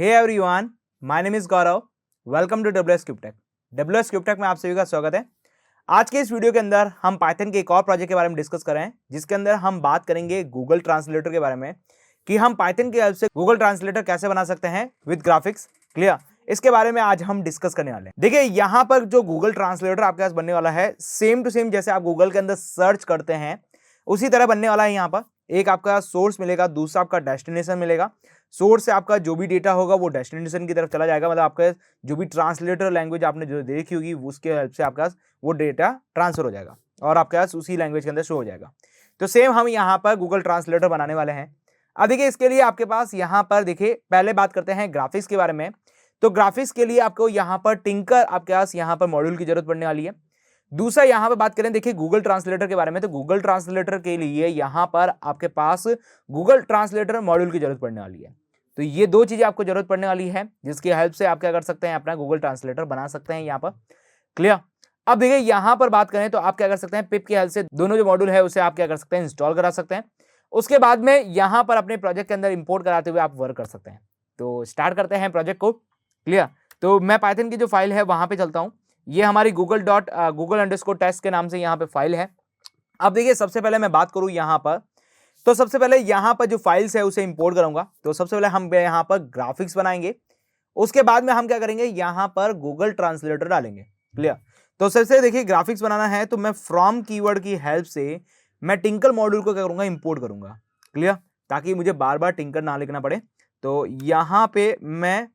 Hey everyone, my name is Gaurav. Welcome to WS Cubetech. WS Cubetech में आप सभी का स्वागत है। आज के इस वीडियो के अंदर हम पाइथन के एक और प्रोजेक्ट के बारे में डिस्कस कर रहे हैं, जिसके अंदर हम बात करेंगे गूगल ट्रांसलेटर के बारे में कि हम पाइथन की हेल्प से गूगल ट्रांसलेटर कैसे बना सकते हैं विद ग्राफिक्स। क्लियर? इसके बारे में आज हम डिस्कस करने वाले हैं। देखिए, यहाँ पर जो गूगल ट्रांसलेटर आपके पास बनने वाला है, सेम टू सेम जैसे आप गूगल के अंदर सर्च करते हैं उसी तरह बनने वाला है। यहाँ पर एक आपका सोर्स मिलेगा, दूसरा आपका डेस्टिनेशन मिलेगा। सोर्स से आपका जो भी डेटा होगा वो डेस्टिनेशन की तरफ चला जाएगा, मतलब आपका जो भी ट्रांसलेटर लैंग्वेज आपने जो देखी होगी उसके हेल्प से आपका वो डेटा ट्रांसफर हो जाएगा और आपके पास उसी लैंग्वेज के अंदर शो हो जाएगा। तो सेम हम यहाँ पर गूगल ट्रांसलेटर बनाने वाले हैं। अब देखिए, इसके लिए आपके पास यहाँ पर देखिए, पहले बात करते हैं ग्राफिक्स के बारे में। तो ग्राफिक्स के लिए आपको यहाँ पर टिंकर आपके पास यहाँ पर मॉड्यूल की जरूरत पड़ने वाली है। दूसरा यहाँ पर बात करें, देखिए गूगल ट्रांसलेटर के बारे में, तो गूगल ट्रांसलेटर के लिए यहाँ पर आपके पास गूगल ट्रांसलेटर मॉड्यूल की जरूरत पड़ने वाली है। तो ये दो चीजें आपको जरूरत पड़ने वाली है, जिसकी हेल्प से आप क्या कर सकते हैं, अपना गूगल ट्रांसलेटर बना सकते हैं यहाँ पर। क्लियर? अब देखिए, यहाँ पर बात करें तो आप क्या कर सकते हैं, पिप की हेल्प से दोनों जो मॉड्यूल है उसे आप क्या कर सकते हैं, इंस्टॉल करा सकते हैं। उसके बाद में यहाँ पर अपने प्रोजेक्ट के अंदर इंपोर्ट कराते हुए आप वर्क कर सकते हैं। तो स्टार्ट करते हैं प्रोजेक्ट को। क्लियर? तो मैं पाइथन की जो फाइल है वहां पे चलता हूँ। ये हमारी google_test के नाम से यहाँ पे फाइल है। अब देखिए, सबसे पहले मैं बात करूँ यहाँ पर, तो सबसे पहले यहाँ पर जो फाइल्स है उसे इंपोर्ट करूंगा। तो सबसे पहले हम यहाँ पर ग्राफिक्स बनाएंगे, उसके बाद में हम क्या करेंगे, यहाँ पर गूगल ट्रांसलेटर डालेंगे। क्लियर? तो सबसे देखिए, ग्राफिक्स बनाना है तो मैं फ्रॉम कीवर्ड की हेल्प से मैं टिंकर मॉड्यूल को क्या करूंगा, इंपोर्ट करूंगा। क्लियर? ताकि मुझे बार बार टिंकर ना लिखना पड़े। तो यहाँ पे मैं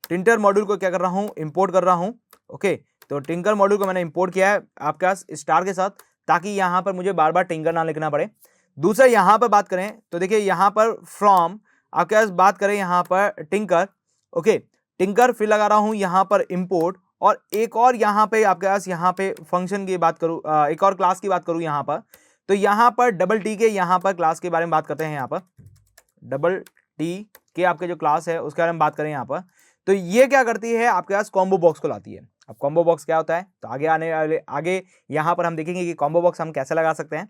टिंकर मॉड्यूल को क्या कर रहा हूँ, इंपोर्ट कर रहा हूँ। ओके, तो टिंकर मॉड्यूल को मैंने इंपोर्ट किया है आपके पास स्टार के साथ, ताकि यहाँ पर मुझे बार बार टिंकर ना लिखना पड़े। दूसरा यहाँ पर बात करें तो देखिए, यहाँ पर फ्रॉम आपके पास बात करें यहाँ पर टिंकर। ओके, टिंकर फिर लगा रहा हूँ यहाँ पर इंपोर्ट, और एक और यहाँ पे आपके पास यहाँ पे फंक्शन की बात करूँ, एक और क्लास की बात करूँ यहाँ पर, तो यहाँ पर डबल टी के यहाँ पर क्लास के बारे में बात करते हैं। यहाँ पर डबल टी के आपके जो क्लास है उसके बारे में बात करें यहाँ पर, तो ये क्या करती है, आपके पास कॉम्बो बॉक्स को लाती है। अब कॉम्बो बॉक्स क्या होता है, तो आगे यहाँ पर हम देखेंगे कि कॉम्बो बॉक्स हम कैसे लगा सकते हैं।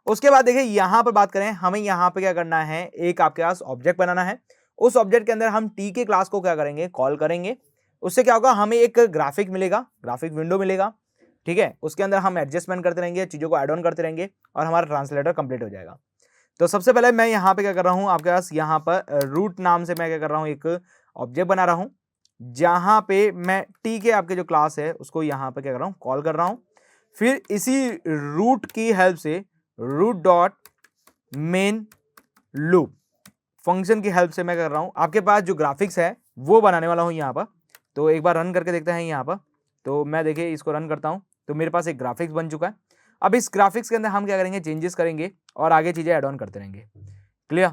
उसके बाद देखिए, यहाँ पर बात करें, हमें यहाँ पे क्या करना है, एक आपके पास ऑब्जेक्ट बनाना है। उस ऑब्जेक्ट के अंदर हम टी के क्लास को क्या करेंगे, कॉल करेंगे। उससे क्या होगा, हमें एक ग्राफिक मिलेगा, ग्राफिक विंडो मिलेगा। ठीक है? उसके अंदर हम एडजस्टमेंट करते रहेंगे, चीजों को एड ऑन करते रहेंगे और हमारा ट्रांसलेटर कंप्लीट हो जाएगा। तो सबसे पहले मैं यहाँ पे क्या कर रहा हूँ, आपके पास यहाँ पर रूट नाम से मैं क्या कर रहा हूँ, एक ऑब्जेक्ट बना रहा हूँ, जहां पे मैं टी के आपके जो क्लास है उसको यहाँ पे क्या कर रहा हूँ, कॉल कर रहा हूँ। फिर इसी रूट की हेल्प से root dot main loop function की हेल्प से मैं कर रहा हूँ, आपके पास जो ग्राफिक्स है वो बनाने वाला हूँ यहाँ पर। तो एक बार रन करके देखते हैं यहाँ पर। तो मैं देखिए इसको रन करता हूँ, तो मेरे पास एक ग्राफिक्स बन चुका है। अब इस ग्राफिक्स के अंदर हम क्या करेंगे, चेंजेस करेंगे और आगे चीजें एड ऑन करते रहेंगे। क्लियर?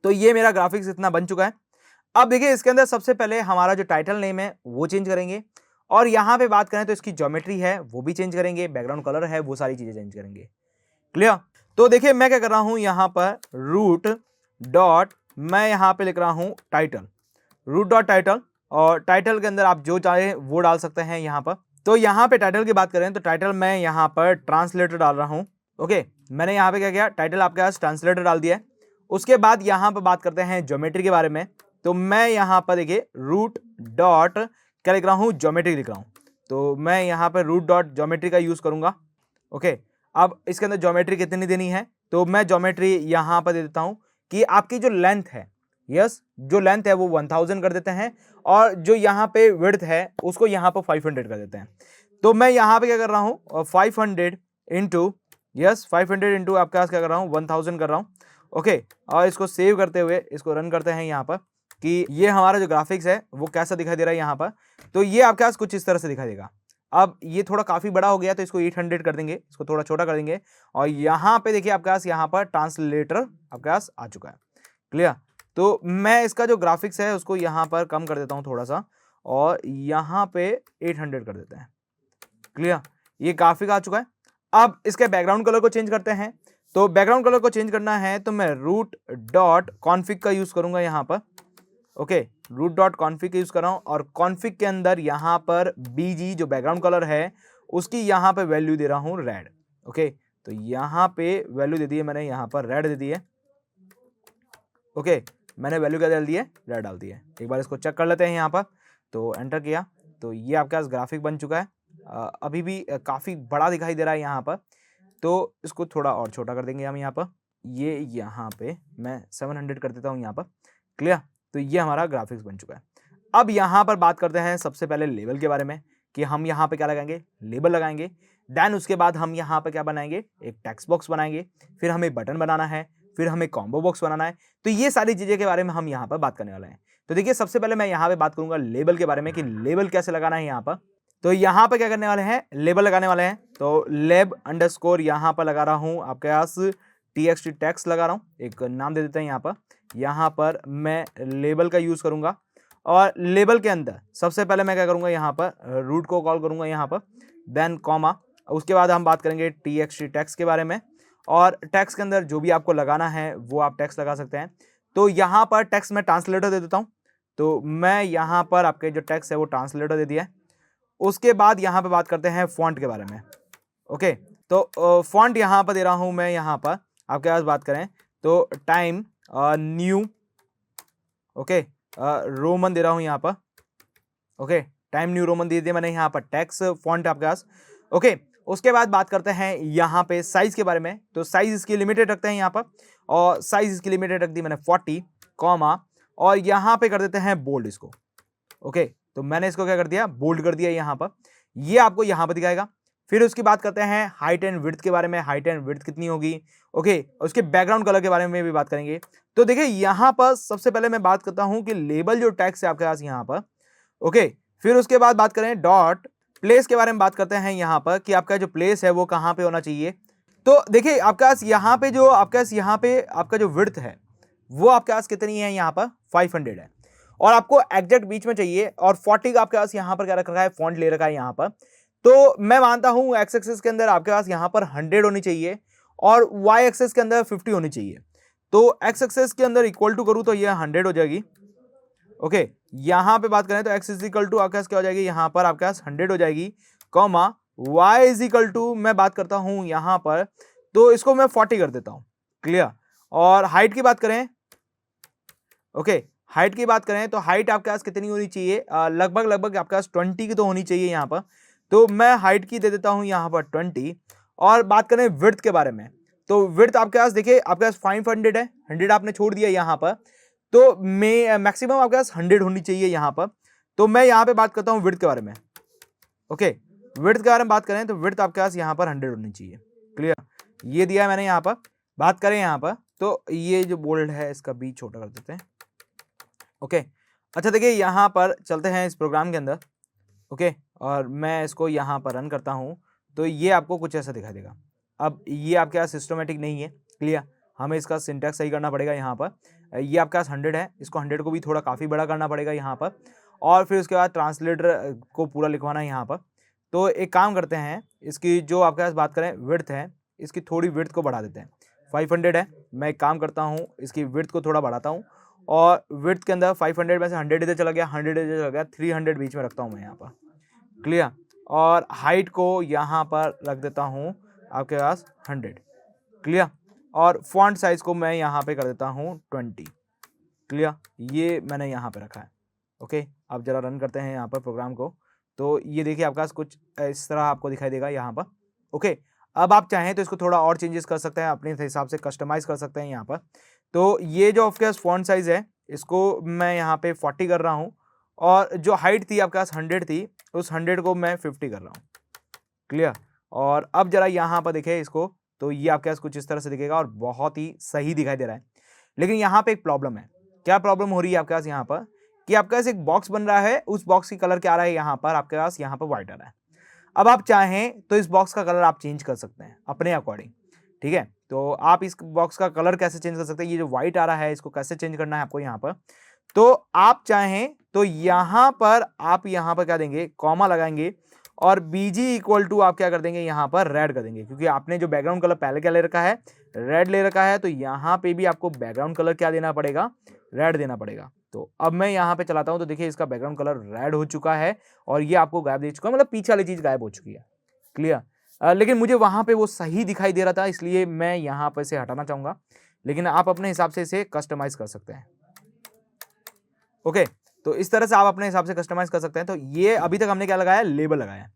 तो ये मेरा ग्राफिक्स इतना बन चुका है। अब देखिए, इसके अंदर सबसे पहले हमारा जो टाइटल नेम है वो चेंज करेंगे, और यहाँ पे बात करें तो इसकी ज्योमेट्री है वो भी चेंज करेंगे, बैकग्राउंड कलर है वो सारी चीजें चेंज करेंगे। क्लियर? तो देखिए, मैं क्या कर रहा हूं, यहाँ पर रूट डॉट मैं यहाँ पे लिख रहा हूं टाइटल, रूट डॉट टाइटल, और टाइटल के अंदर आप जो चाहे वो डाल सकते हैं यहाँ पर। तो यहाँ पे टाइटल की बात करें तो टाइटल मैं यहाँ पर ट्रांसलेटर डाल रहा हूँ। ओके, मैंने यहाँ पे क्या किया, टाइटल आपके पास ट्रांसलेटर डाल दिया है। उसके बाद यहाँ पर बात करते हैं ज्योमेट्री के बारे में। तो मैं यहाँ पर देखिए रूट डॉट क्या लिख रहा हूँ, ज्योमेट्री लिख रहा हूँ। तो मैं यहाँ पर रूट डॉट ज्योमेट्री का यूज करूंगा। ओके, अब इसके अंदर ज्योमेट्री कितनी देनी है, तो मैं ज्योमेट्री यहाँ पर दे देता हूँ कि आपकी जो लेंथ है, यस, जो लेंथ है वो 1000 कर देते हैं, और जो यहाँ पे विड्थ है उसको यहाँ पर 500 कर देते हैं। तो मैं यहाँ पे क्या कर रहा हूँ, 500 इंटू, यस 500 इंटू आपके पास क्या कर रहा हूँ, 1000 कर रहा हूँ। ओके, और इसको सेव करते हुए इसको रन करते हैं यहाँ पर, कि ये हमारा जो ग्राफिक्स है वो कैसा दिखाई दे रहा है यहाँ पर। तो ये आपके पास कुछ इस तरह से दिखाई देगा। अब ये थोड़ा काफी बड़ा हो गया तो इसको 800 कर देंगे, इसको थोड़ा छोटा कर देंगे, और यहाँ पे देखिए आपके पास यहाँ पर ट्रांसलेटर आपके पास आ चुका है। क्लियर? तो मैं इसका जो ग्राफिक्स है उसको यहाँ पर कम कर देता हूँ थोड़ा सा, और यहाँ पे 800 कर देते हैं। क्लियर? ये ग्राफिक आ चुका है। अब इसके बैकग्राउंड कलर को चेंज करते हैं। तो बैकग्राउंड कलर को चेंज करना है तो मैं रूट डॉट कॉन्फिग का यूज करूंगा यहाँ पर। ओके, रूट डॉट कॉन्फिग यूज कर रहा हूं, और कॉन्फिग के अंदर यहाँ पर बीजी जो बैकग्राउंड कलर है उसकी यहाँ पे वैल्यू दे रहा हूं रेड। ओके, तो यहाँ पे वैल्यू दे दी है मैंने, यहाँ पर रेड दे दी है। ओके, मैंने वैल्यू क्या डाल दी है, रेड डाल दी है। एक बार इसको चेक कर लेते हैं यहाँ पर, तो एंटर किया तो ये आपके पास ग्राफिक बन चुका है। अभी भी काफ़ी बड़ा दिखाई दे रहा है यहाँ पर, तो इसको थोड़ा और छोटा कर देंगे हम यहाँ पर। ये यहाँ पे मैं 700 कर देता हूँ यहाँ पर, क्लियर। तो ये हमारा ग्राफिक्स बन चुका है। अब यहाँ पर बात करते हैं सबसे पहले लेबल के बारे में, कि हम यहाँ पे क्या लगाएंगे, लेबल लगाएंगे। देन उसके बाद हम यहाँ पे क्या बनाएंगे, एक टेक्स्ट बॉक्स बनाएंगे, फिर हमें बटन बनाना है, फिर हमें कॉम्बो बॉक्स बनाना है। तो ये सारी चीज़ें के बारे में हम यहाँ पर बात करने वाले हैं। तो देखिए सबसे पहले मैं यहाँ पे बात करूँगा लेबल के बारे में, कि लेबल कैसे लगाना है यहाँ पर। तो यहाँ पर क्या करने वाले हैं, लेबल लगाने वाले हैं। तो लेब अंडरस्कोर यहाँ पर लगा रहा हूँ, आपके पास txt टेक्स्ट लगा रहा हूँ, एक नाम दे देते हैं यहाँ पर। यहाँ पर मैं लेबल का यूज़ करूँगा, और लेबल के अंदर सबसे पहले मैं क्या करूँगा, यहाँ पर रूट को कॉल करूँगा यहाँ पर, देन कॉमा। उसके बाद हम बात करेंगे txt टेक्स्ट के बारे में, और टेक्स्ट के अंदर जो भी आपको लगाना है वो आप टेक्स्ट लगा सकते हैं। तो यहाँ पर टेक्स्ट में ट्रांसलेटर दे देता हूँ। तो मैं यहाँ पर आपके जो टेक्स्ट है वो ट्रांसलेटर दे दिया है। उसके बाद यहाँ पे बात करते हैं फॉन्ट के बारे में। ओके, तो फॉन्ट यहाँ पर दे रहा हूँ मैं, यहाँ पर आपके पास बात करें तो टाइम न्यू, ओके, रोमन दे रहा हूँ यहाँ पर। ओके, टाइम न्यू रोमन दे दिया मैंने यहाँ पर, टेक्स्ट फॉन्ट आपके पास। ओके, उसके बाद बात करते हैं यहाँ पे साइज के बारे में। तो साइज इसकी लिमिटेड रखते हैं यहाँ पर, और साइज इसकी लिमिटेड रख दी मैंने 40, कॉमा, और यहाँ पे कर देते हैं बोल्ड इसको। ओके, तो मैंने इसको क्या कर दिया, बोल्ड कर दिया यहाँ पर। ये आपको यहाँ पर दिखाएगा। फिर उसकी बात करते हैं हाइट एंड विड्थ के बारे में, हाइट एंड विड्थ कितनी होगी। ओके, उसके बैकग्राउंड कलर के बारे में भी बात करेंगे। तो देखिए यहाँ पर सबसे पहले मैं बात करता हूँ कि लेबल जो टेक्स्ट है आपके पास यहाँ पर। ओके, फिर उसके बाद बात करें डॉट प्लेस के बारे में, बात करते हैं यहाँ पर कि आपका जो प्लेस है वो कहाँ पे होना चाहिए। तो देखिए आपके पास यहाँ पे जो आपके पास यहाँ पे आपका जो विड्थ है वो आपके पास कितनी है, यहाँ पर 500 है, और आपको एग्जैक्ट बीच में चाहिए। और 40 का आपके पास यहाँ पर क्या रख रखा है, फॉन्ट ले रखा है यहाँ पर। तो मैं मानता हूँ एक्स एक्सिस के अंदर आपके पास यहाँ पर 100 होनी चाहिए, और वाई एक्सिस के अंदर 50 होनी चाहिए। तो एक्स एक्सिस के अंदर इक्वल टू करूँ तो ये 100 हो जाएगी। ओके, यहाँ पे बात करें तो एक्स इज इक्वल टू आपके पास क्या हो जाएगी, यहाँ पर आपके पास 100 हो जाएगी, comma y is equal to मैं बात करता हूँ यहाँ पर, तो इसको मैं 40 कर देता हूँ, क्लियर। और हाइट की बात करें, ओके, हाइट की बात करें तो हाइट आपके पास कितनी होनी चाहिए, लगभग आपके पास 20 की तो होनी चाहिए यहाँ पर। तो मैं हाइट की दे देता हूँ यहाँ पर 20। और बात करें विड्थ के बारे में, तो विड्थ आपके पास देखिए आपके पास 500 है, 100 आपने छोड़ दिया यहाँ पर, तो मैक्सिमम आपके पास 100 होनी चाहिए यहाँ पर। तो मैं यहाँ पे बात करता हूँ विड्थ के बारे में। ओके, विड्थ के बारे में बात करें तो विड्थ आपके पास यहाँ पर 100 होनी चाहिए, क्लियर। ये दिया है मैंने यहाँ पर। बात करें यहाँ पर तो ये जो बोल्ड है इसका बी छोटा कर देते हैं। ओके, अच्छा देखिए यहाँ पर चलते हैं इस प्रोग्राम के अंदर। ओके, और मैं इसको यहाँ पर रन करता हूँ तो ये आपको कुछ ऐसा दिखाई देगा। अब ये आपके पास सिस्टमेटिक नहीं है, क्लियर। हमें इसका सिंटैक्स सही करना पड़ेगा यहाँ पर। ये आपके पास 100 है, इसको 100 को भी थोड़ा काफ़ी बड़ा करना पड़ेगा यहाँ पर, और फिर उसके बाद ट्रांसलेटर को पूरा लिखवाना है यहाँ पर। तो एक काम करते हैं, इसकी जो आपके पास बात करें विड्थ है, इसकी थोड़ी विड्थ को बढ़ा देते हैं। 500 है, मैं एक काम करता हूँ इसकी विड्थ को थोड़ा बढ़ाता हूँ, और विड्थ के अंदर 500 में से 100 इधर चला गया, 100 इधर चला गया, 300 बीच में रखता हूँ मैं यहाँ पर, क्लियर। और हाइट को यहाँ पर रख देता हूँ आपके पास 100, क्लियर। और फॉन्ट साइज को मैं यहाँ पे कर देता हूँ 20, क्लियर। ये मैंने यहाँ पे रखा है। ओके, अब जरा रन करते हैं यहाँ पर प्रोग्राम को, तो ये देखिए आपके पास कुछ इस तरह आपको दिखाई देगा यहाँ पर। ओके, अब आप चाहें तो इसको थोड़ा और चेंजेस कर सकते हैं, अपने हिसाब से कस्टमाइज़ कर सकते हैं यहाँ पर। तो ये जो आपके पास फॉन्ट साइज़ है इसको मैं यहाँ पे 40 कर रहा हूँ, और जो हाइट थी आपके पास 100 थी, उस 100 को मैं 50 कर रहा हूँ, क्लियर। और अब जरा यहाँ पर देखें इसको, तो ये आपके पास कुछ इस तरह से दिखेगा और बहुत ही सही दिखाई दे रहा है। लेकिन यहाँ पे एक प्रॉब्लम है। क्या प्रॉब्लम हो रही है आपके पास यहाँ पर, कि आपके पास एक बॉक्स बन रहा है, उस बॉक्स की कलर क्या आ रहा है यहाँ पर, आपके पास यहाँ पर व्हाइट आ रहा है। अब आप चाहें तो इस बॉक्स का कलर आप चेंज कर सकते हैं अपने अकॉर्डिंग, ठीक है। तो आप इस बॉक्स का कलर कैसे चेंज कर सकते हैं, ये जो व्हाइट आ रहा है इसको कैसे चेंज करना है आपको यहाँ पर। तो आप चाहें तो यहाँ पर आप यहाँ पर क्या देंगे, कॉमा लगाएंगे, और बीजी इक्वल टू आप क्या कर देंगे यहाँ पर रेड कर देंगे, क्योंकि आपने जो बैकग्राउंड कलर पहले क्या ले रखा है, रेड ले रखा है। तो यहाँ पे भी आपको बैकग्राउंड कलर क्या देना पड़ेगा, रेड देना पड़ेगा। तो अब मैं यहाँ पे चलाता हूँ तो देखिए इसका बैकग्राउंड कलर रेड हो चुका है, और ये आपको गायब दे चुका है, मतलब पीछे वाली चीज़ गायब हो चुकी है, क्लियर। लेकिन मुझे वहाँ पे वो सही दिखाई दे रहा था, इसलिए मैं यहाँ पर से हटाना चाहूँगा, लेकिन आप अपने हिसाब से इसे कस्टमाइज़ कर सकते हैं, ओके, तो इस तरह से आप अपने हिसाब से कस्टमाइज कर सकते हैं। तो ये अभी तक हमने क्या लगाया, लेबल लगाया है।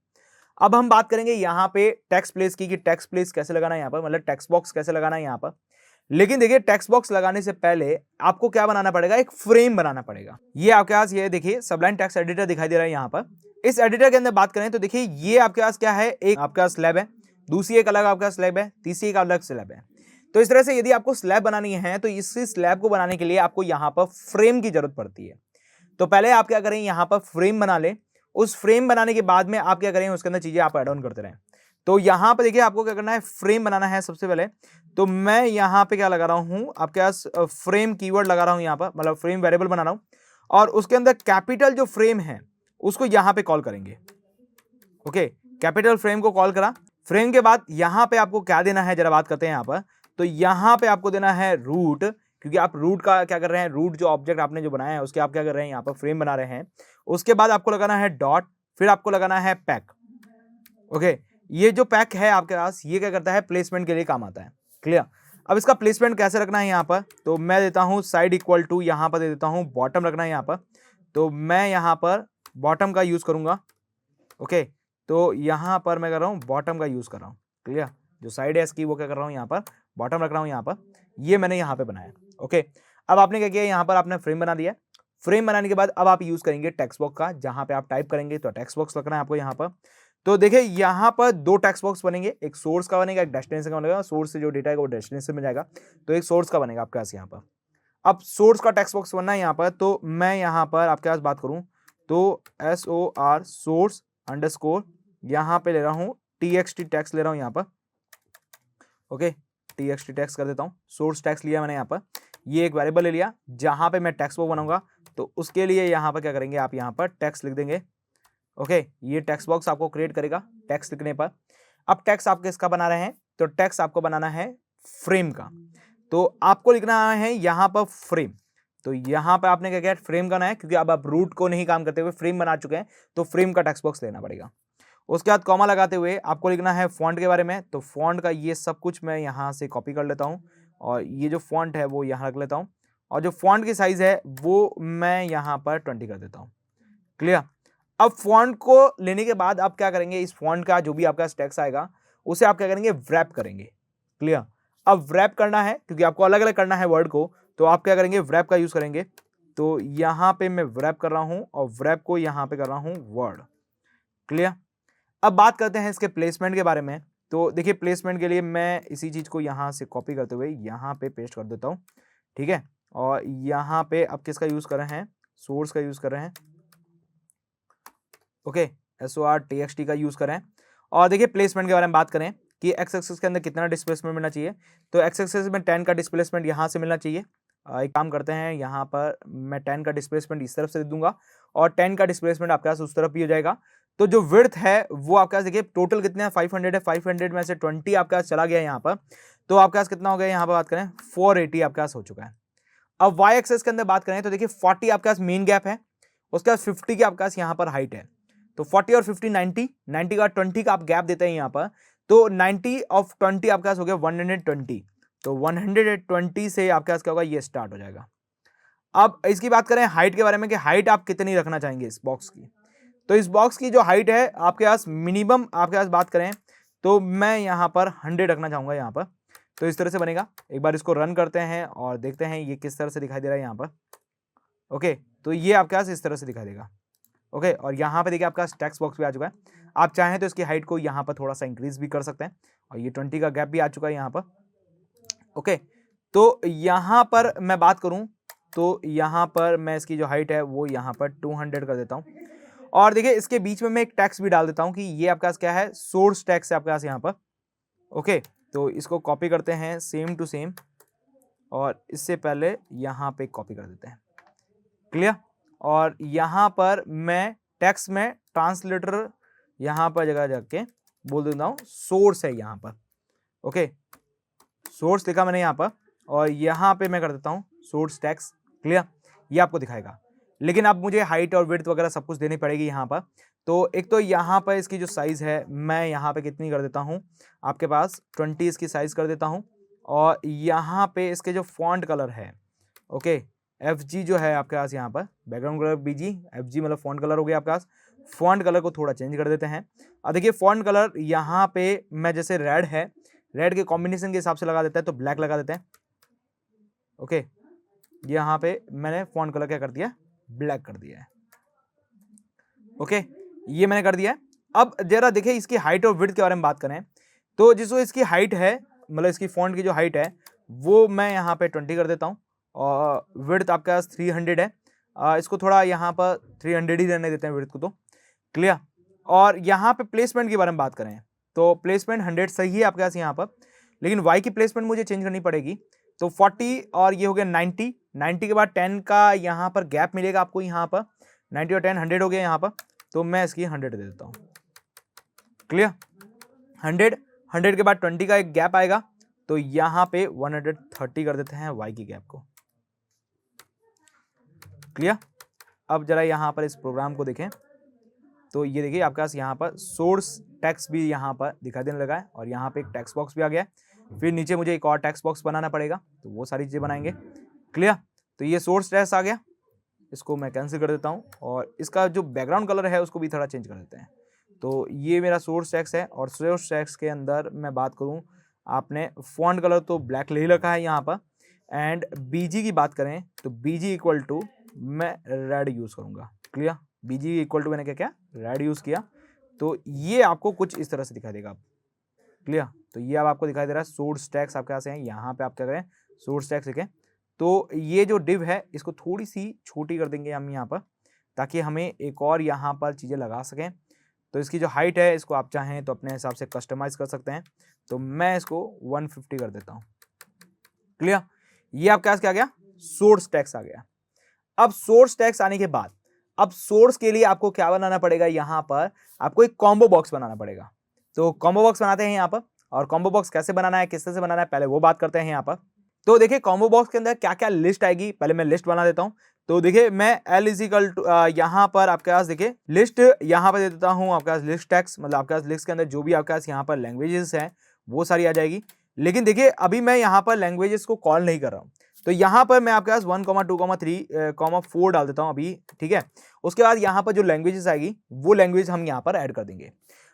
अब हम बात करेंगे यहाँ पे टेक्स्ट प्लेस की, कि टेक्स्ट प्लेस कैसे लगाना है यहाँ पर, मतलब टेक्स्ट बॉक्स कैसे लगाना है यहाँ पर। लेकिन देखिए, टेक्स्ट बॉक्स लगाने से पहले आपको क्या बनाना पड़ेगा, एक फ्रेम बनाना पड़ेगा। ये आपके पास, ये देखिए सबलाइन टेक्स्ट एडिटर दिखाई दे रहा है यहाँ पर। इस एडिटर के अंदर बात करें तो देखिए, ये आपके पास क्या है, एक आपके पास स्लैब है, दूसरी एक अलग आपका स्लैब है, तीसरी एक अलग स्लैब है। तो इस तरह से यदि आपको स्लैब बनानी है तो इस स्लैब को बनाने के लिए आपको यहाँ पर फ्रेम की जरूरत पड़ती है। तो पहले आप क्या करें, यहाँ पर फ्रेम बना ले। उस फ्रेम बनाने के बाद में आप क्या करें, उसके अंदर चीजें आप ऐड ऑन करते रहें। तो यहाँ पर देखिए, आपको क्या करना है, फ्रेम बनाना है सबसे पहले। तो मैं यहाँ पे क्या लगा रहा हूँ, आपके पास फ्रेम कीवर्ड लगा रहा हूँ यहाँ पर, मतलब फ्रेम वेरिएबल बना रहा हूँ, और उसके अंदर कैपिटल जो फ्रेम है उसको यहाँ पे कॉल करेंगे। ओके, कैपिटल फ्रेम को कॉल करा। फ्रेम के बाद यहाँ पे आपको क्या देना है, जरा बात करते हैं यहाँ पर। तो यहाँ पे आपको देना है रूट, क्योंकि आप रूट का क्या कर रहे हैं, रूट जो ऑब्जेक्ट आपने जो बनाया है उसके आप क्या कर रहे हैं, यहाँ पर फ्रेम बना रहे हैं। उसके बाद आपको लगाना है डॉट, फिर आपको लगाना है पैक। ओके, ये जो पैक है आपके पास, ये क्या करता है, प्लेसमेंट के लिए काम आता है। क्लियर। अब इसका प्लेसमेंट कैसे रखना है यहाँ पर, तो मैं देता हूँ साइड इक्वल टू, यहाँ पर दे देता हूँ बॉटम रखना है यहाँ पर। तो मैं यहाँ पर बॉटम का यूज करूंगा। ओके, तो यहाँ पर मैं कर रहा हूँ बॉटम का यूज कर रहा हूँ। क्लियर, जो साइड है इसकी वो क्या कर रहा हूँ, यहाँ पर बॉटम रख रहा हूँ यहाँ पर। ये मैंने यहाँ पे बनाया। ओके, अब आपने क्या किया, यहाँ पर आपने फ्रेम बना दिया। फ्रेम बनाने के बाद अब आप यूज करेंगे टेक्स्ट बॉक्स का, जहां पे आप टाइप करेंगे तो टेक्स्ट बॉक्स रखना है आपको यहाँ पर। तो देखिए, यहाँ पर दो टेक्स्ट बॉक्स बनेंगे, एक सोर्स का बनेगा, एक डेस्टिनेशन का बनेगा। सोर्स से जो डेटा है वो डेस्टिनेशन में जाएगा, तो एक सोर्स का बनेगा आपके पास यहाँ पर। अब सोर्स का टेक्स्ट बॉक्स बनना है यहाँ पर, तो मैं यहाँ पर आपके पास बात करूँ तो SOR सोर्स अंडरस्कोर, यहाँ पे ले रहा हूँ TXT टेक्स्ट ले रहा हूँ यहाँ पर। ओके, TXT टेक्स्ट कर देता हूँ, सोर्स टेक्स्ट लिया मैंने यहाँ पर। ये एक वेरिएबल ले लिया जहाँ पे मैं टेक्स्ट बॉक्स बनाऊंगा, तो उसके लिए यहाँ पर क्या करेंगे, आप यहाँ पर टेक्स्ट लिख देंगे। ओके, ये टेक्स्ट बॉक्स आपको क्रिएट करेगा टेक्स्ट लिखने पर। अब टेक्स्ट आप किसका बना रहे हैं, तो टेक्स्ट आपको बनाना है फ्रेम का। तो आपको लिखना है यहाँ पर फ्रेम। तो यहाँ पर आपने क्या किया, फ्रेम करना है, क्योंकि अब आप रूट को नहीं काम करते हुए फ्रेम बना चुके हैं, तो फ्रेम का टेक्स्ट बॉक्स लेना पड़ेगा। उसके बाद कॉमा लगाते हुए आपको लिखना है फॉन्ट के बारे में। तो फॉन्ट का ये सब कुछ मैं यहाँ से कॉपी कर लेता हूँ, और ये जो फॉन्ट है वो यहाँ रख लेता हूँ, और जो फॉन्ट की साइज है वो मैं यहाँ पर 20 कर देता हूँ। क्लियर। अब फॉन्ट को लेने के बाद आप क्या करेंगे, इस फॉन्ट का जो भी आपका टेक्स्ट आएगा उसे आप क्या करेंगे, व्रैप करेंगे। क्लियर। अब व्रैप करना है, क्योंकि आपको अलग अलग करना है वर्ड को, तो आप क्या करेंगे, व्रैप का यूज करेंगे। तो यहाँ पे मैं व्रैप कर रहा हूँ, और व्रैप को यहाँ पे कर रहा हूँ वर्ड। क्लियर। अब बात करते हैं इसके प्लेसमेंट के बारे में। तो देखिए, प्लेसमेंट के लिए मैं इसी चीज को यहाँ से कॉपी करते हुए यहाँ पे पेस्ट कर देता हूँ। ठीक है, और यहाँ पे अब किसका यूज कर रहे हैं, सोर्स का यूज कर रहे हैं। ओके, SOR TXT का यूज करें। और देखिए, प्लेसमेंट के बारे में बात करें कि एक्स एक्सिस के अंदर कितना डिस्प्लेसमेंट मिलना चाहिए, तो एक्स एक्सिस में 10 का डिस्प्लेसमेंट यहाँ से मिलना चाहिए। एक काम करते हैं, यहाँ पर मैं 10 का डिस्प्लेसमेंट इस तरफ से दे दूंगा, और 10 का डिस्प्लेसमेंट आपके पास उस तरफ ही हो जाएगा। तो जो विड्थ है वो आपके पास देखिए, टोटल कितने हैं, 500 है। 500 में से 20 आपके पास चला गया यहाँ पर, तो आपके पास कितना हो गया, यहाँ पर बात करें 480 आपके पास हो चुका है। अब वाई एक्सेस के अंदर बात करें तो देखिए, 40 आपके पास मेन गैप है, उसके बाद 50 के आपके पास यहाँ पर हाइट है। तो 40 और 50 90 का 20 का आप गैप देते हैं यहाँ पर, तो 90 ऑफ 20 आपके पास हो गया 120। तो 120 से आपके पास क्या होगा, ये स्टार्ट हो जाएगा। अब इसकी बात करें हाइट के बारे में, कि हाइट आप कितनी रखना चाहेंगे इस बॉक्स की। तो इस बॉक्स की जो हाइट है आपके पास मिनिमम, आपके पास बात करें तो मैं यहाँ पर 100 रखना चाहूंगा यहाँ पर। तो इस तरह से बनेगा। एक बार इसको रन करते हैं और देखते हैं ये किस तरह से दिखाई दे रहा है यहाँ पर। ओके, तो ये आपके पास इस तरह से दिखाई देगा। ओके, और यहाँ पे देखिए आपका टेक्स्ट बॉक्स भी आ चुका है। आप चाहें तो इसकी हाइट को यहाँ पर थोड़ा सा इंक्रीज भी कर सकते हैं, और ये 20 का गैप भी आ चुका है यहाँ पर। ओके, तो यहाँ पर मैं बात करूँ तो यहाँ पर मैं इसकी जो हाइट है वो यहाँ पर 200 कर देता हूँ। और देखिए, इसके बीच में मैं एक टैक्स भी डाल देता हूँ कि ये आपके पास क्या है, सोर्स टैक्स है आपके पास यहाँ पर। ओके, तो इसको कॉपी करते हैं सेम टू सेम, और इससे पहले यहाँ पे कॉपी कर देते हैं। क्लियर। और यहाँ पर मैं टेक्स्ट में ट्रांसलेटर यहाँ पर जगह जाके बोल देता हूँ सोर्स है यहाँ पर। ओके, सोर्स लिखा मैंने यहाँ पर, और यहाँ पे मैं कर देता हूँ सोर्स टेक्स्ट। क्लियर, ये आपको दिखाएगा। लेकिन अब मुझे हाइट और विड्थ वगैरह सब कुछ देनी पड़ेगी यहाँ पर। तो एक तो यहाँ पर इसकी जो साइज़ है मैं यहाँ पे कितनी कर देता हूँ, आपके पास 20 इसकी साइज़ कर देता हूँ। और यहाँ पे इसके जो फॉन्ट कलर है, ओके, FG जो है आपके पास यहाँ पर बैकग्राउंड कलर BG, FG मतलब फॉन्ट कलर हो गया आपके पास। फॉन्ट कलर को थोड़ा चेंज कर देते हैं। अब देखिए फॉन्ट कलर यहाँ पे मैं जैसे रेड है, रेड के कॉम्बिनेशन के हिसाब से लगा देता है तो ब्लैक लगा देते हैं। ओके, यहाँ पे मैंने फॉन्ट कलर क्या कर दिया, ब्लैक कर दिया है। ओके, ये मैंने कर दिया है। अब जरा देखिए इसकी हाइट और विड्थ के बारे में बात करें तो जिसको इसकी हाइट है, मतलब इसकी फॉन्ट की जो हाइट है वो मैं यहाँ पे 20 कर देता हूँ और विड्थ आपके पास 300 है। इसको थोड़ा यहाँ पर 300 ही रहने देते हैं विड्थ को, तो क्लियर। और यहाँ पे प्लेसमेंट के बारे में बात करें तो प्लेसमेंट 100 सही है आपके पास यहाँ पर, लेकिन वाई की प्लेसमेंट मुझे चेंज करनी पड़ेगी। तो 40 और ये हो गया 90, 90 के बाद 10 का यहाँ पर गैप मिलेगा आपको, यहाँ पर 90 और 10 100 हो गया यहाँ पर, तो मैं इसकी 100 दे देता हूँ, क्लियर। 100 के बाद 20 का एक गैप आएगा तो यहाँ पे 130 कर देते हैं वाई की गैप को, क्लियर। अब जरा यहाँ पर इस प्रोग्राम को देखें तो ये देखिए आपके पास यहाँ पर सोर्स टेक्स्ट भी यहाँ पर दिखाई देने लगा है और यहाँ पे एक टेक्स्ट बॉक्स भी आ गया है। फिर नीचे मुझे एक और टेक्स्ट बॉक्स बनाना पड़ेगा तो वो सारी चीज़ें बनाएंगे, क्लियर। तो ये सोर्स टेक्स्ट आ गया, इसको मैं कैंसिल कर देता हूँ और इसका जो बैकग्राउंड कलर है उसको भी थोड़ा चेंज कर देते हैं। तो ये मेरा सोर्स टेक्स्ट है और सोर्स टेक्स्ट के अंदर मैं बात करूँ, आपने फॉन्ट कलर तो ब्लैक ले ही रखा है यहाँ पर। एंड BG की बात करें तो BG इक्वल टू मैं रेड यूज़ करूँगा, क्लियर। BG इक्वल टू मैंने क्या किया, रेड यूज़ किया। तो ये आपको कुछ इस तरह से दिखाई देगा, क्लियर। तो ये अब आपको दिखाई दे रहा है सोर्स टैक्स आपके पास है। यहाँ पे आप क्या करें, सोर्स टैक्स लिखें। तो ये जो डिव है इसको थोड़ी सी छोटी कर देंगे हम यहाँ पर, ताकि हमें एक और यहाँ पर चीज़ें लगा सकें। तो इसकी जो हाइट है इसको आप चाहें तो अपने हिसाब से कस्टमाइज़ कर सकते हैं। तो मैं इसको 150 कर देता हूँ, क्लियर। ये आपके पास क्या आ गया, सोर्स टैक्स आ गया। अब सोर्स टैक्स आने के बाद अब सोर्स के लिए आपको क्या बनाना पड़ेगा, यहाँ पर आपको एक कॉम्बो बॉक्स बनाना पड़ेगा। तो कॉम्बो बॉक्स बनाते हैं यहाँ पर, और कॉम्बो बॉक्स कैसे बनाना है, किस तरह से बनाना है, पहले वो बात करते हैं यहाँ पर। तो देखिए कॉम्बो बॉक्स के अंदर क्या क्या लिस्ट आएगी, पहले मैं लिस्ट बना देता हूँ। तो देखिए मैं L इजिकल टू यहाँ पर आपके पास देखिए लिस्ट यहाँ पर दे देता हूँ आपके पास लिस्ट टैक्स, मतलब आपके पास लिस्ट के अंदर जो भी आपके पास यहाँ पर लैंग्वेजेस है वो सारी आ जाएगी। लेकिन देखिए अभी मैं यहाँ पर लैंग्वेजेस को कॉल नहीं कर रहा हूँ, तो यहाँ पर मैं आपके पास 1, 2, 3, 4 डाल देता हूँ अभी, ठीक है। उसके बाद यहाँ पर जो लैंग्वेजेस आएगी वो लैंग्वेज हम यहाँ पर ऐड कर देंगे।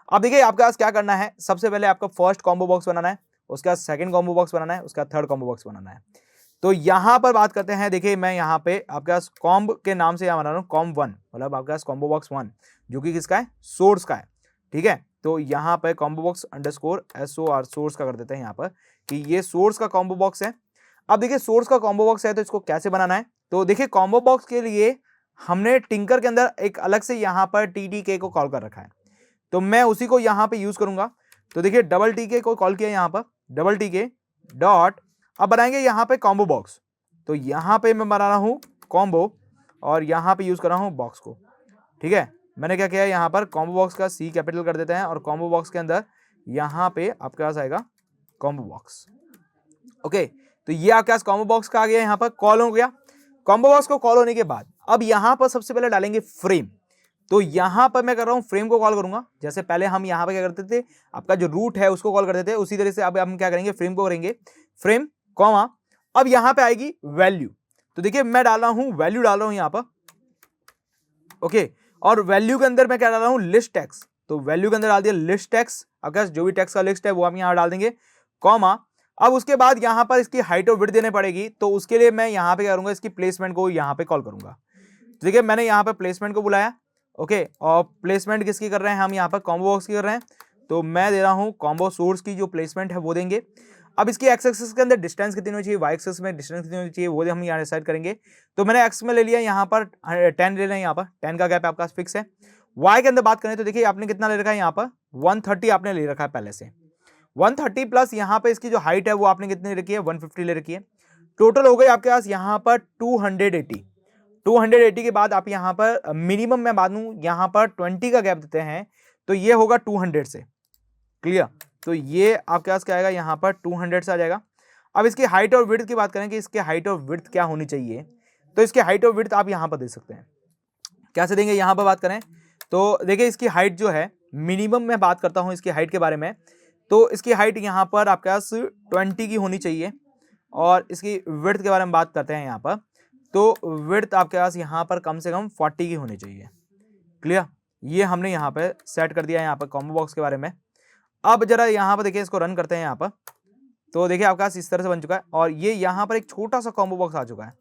अब देखिए आपके पास क्या करना है, सबसे पहले आपका फर्स्ट कॉम्बो बॉक्स बनाना है, उसके बाद सेकंड कॉम्बो बॉक्स बनाना है, उसके बाद थर्ड कॉम्बो बॉक्स बनाना है। तो यहाँ पर बात करते हैं, देखिए मैं यहाँ पे आपके पास कॉम्ब के नाम से यहाँ बना रहा हूँ कॉम्ब 1, मतलब आपके पास कॉम्बो बॉक्स 1 जो कि किसका है, सोर्स का है, ठीक है। तो यहाँ पे combo box underscore SOR source का कर देते हैं यहाँ पर कि ये सोर्स का कॉम्बो बॉक्स है। अब देखिए सोर्स का कॉम्बो बॉक्स है तो इसको कैसे बनाना है, तो देखिए कॉम्बो बॉक्स के लिए हमने टिंकर के अंदर एक अलग से यहाँ पर TTK को कॉल कर रखा है, तो मैं उसी को यहाँ पे यूज करूंगा। तो देखिए डबल TK को कॉल किया यहाँ पर, डबल TK डॉट, अब बनाएंगे यहाँ पे कॉम्बो बॉक्स। तो यहाँ पे मैं बना रहा हूँ कॉम्बो और यहाँ पे यूज कर रहा हूँ बॉक्स को, ठीक है। मैंने क्या किया, यहाँ पर कॉम्बो बॉक्स का C कैपिटल कर देते हैं और कॉम्बो बॉक्स के अंदर यहाँ पे आपके पास आएगा कॉम्बो बॉक्स, ओके। तो ये आपके पास कॉम्बो बॉक्स का आ गया, यहाँ पर कॉल हो गया। कॉम्बो बॉक्स को कॉल होने के बाद अब यहाँ पर सबसे पहले डालेंगे फ्रेम। तो यहाँ पर मैं कर रहा हूँ फ्रेम को कॉल करूंगा, जैसे पहले हम यहाँ पे क्या करते थे, आपका जो रूट है उसको कॉल करते थे, उसी तरह से अब हम क्या करेंगे, फ्रेम को करेंगे, फ्रेम कॉमा, अब यहाँ पे आएगी वैल्यू। तो देखिए मैं डाल रहा हूँ वैल्यू डाल रहा हूँ यहाँ पर, ओके। और वैल्यू के अंदर मैं क्या डाल रहा हूँ, लिस्ट टैक्स। तो वैल्यू के अंदर डाल दिया लिस्ट टैक्स, अगर जो भी टैक्स का लिस्ट है वो हम यहाँ डाल देंगे, कॉमा। अब उसके बाद यहाँ पर इसकी हाइट और विड्थ देने पड़ेगी, तो उसके लिए मैं यहाँ पे क्या करूंगा, इसकी प्लेसमेंट को यहाँ पे कॉल करूंगा। देखिए मैंने यहाँ पे प्लेसमेंट को बुलाया, ओके। और प्लेसमेंट किसकी कर रहे हैं हम, यहाँ पर कॉम्बो बॉक्स की कर रहे हैं, तो मैं दे रहा हूँ कॉम्बो सोर्स की जो प्लेसमेंट है वो देंगे। अब इसकी एक्स एक्सिस के अंदर डिस्टेंस कितनी होनी चाहिए, वाई एक्सिस में डिस्टेंस कितनी होनी चाहिए वो हम यहाँ डिसाइड करेंगे। तो मैंने एक्स में ले लिया, यहाँ पर 10 ले लें, यहाँ पर 10 का गैप आपका फिक्स है। वाई के अंदर बात करें तो देखिए आपने कितना ले रखा है, यहाँ पर 130 आपने ले रखा है पहले से, 130 प्लस यहाँ पे इसकी जो हाइट है वो आपने कितनी रखी है, 150 ले रखी है। टोटल हो गई आपके पास यहाँ पर 280। 280 के बाद आप यहाँ पर मिनिमम मैं बात दूं, यहाँ पर 20 का गैप देते हैं तो ये होगा 200 से, क्लियर। तो ये आपके पास क्या आएगा, यहाँ पर 200 से आ जाएगा। अब इसकी हाइट और विड्थ की बात करें कि इसके हाइट और विड्थ क्या होनी चाहिए, तो इसकी हाइट और विड्थ आप यहाँ पर दे सकते हैं। कैसे देंगे, यहाँ पर बात करें तो देखिए इसकी हाइट जो है, मिनिमम मैं बात करता हूँ इसकी हाइट के बारे में, तो इसकी हाइट यहाँ पर आपके पास 20 की होनी चाहिए। और इसकी विड्थ के बारे में बात करते हैं यहाँ पर, तो विड्थ आपके पास यहाँ पर कम से कम 40 की होनी चाहिए। क्लियर, ये हमने यहाँ पे सेट कर दिया है यहाँ पर कॉम्बो बॉक्स के बारे में। अब जरा यहाँ पर देखिए, इसको रन करते हैं यहाँ पर, तो देखिए आपके पास इस तरह से बन चुका है और ये यहाँ पर एक छोटा सा कॉम्बो बॉक्स आ चुका है,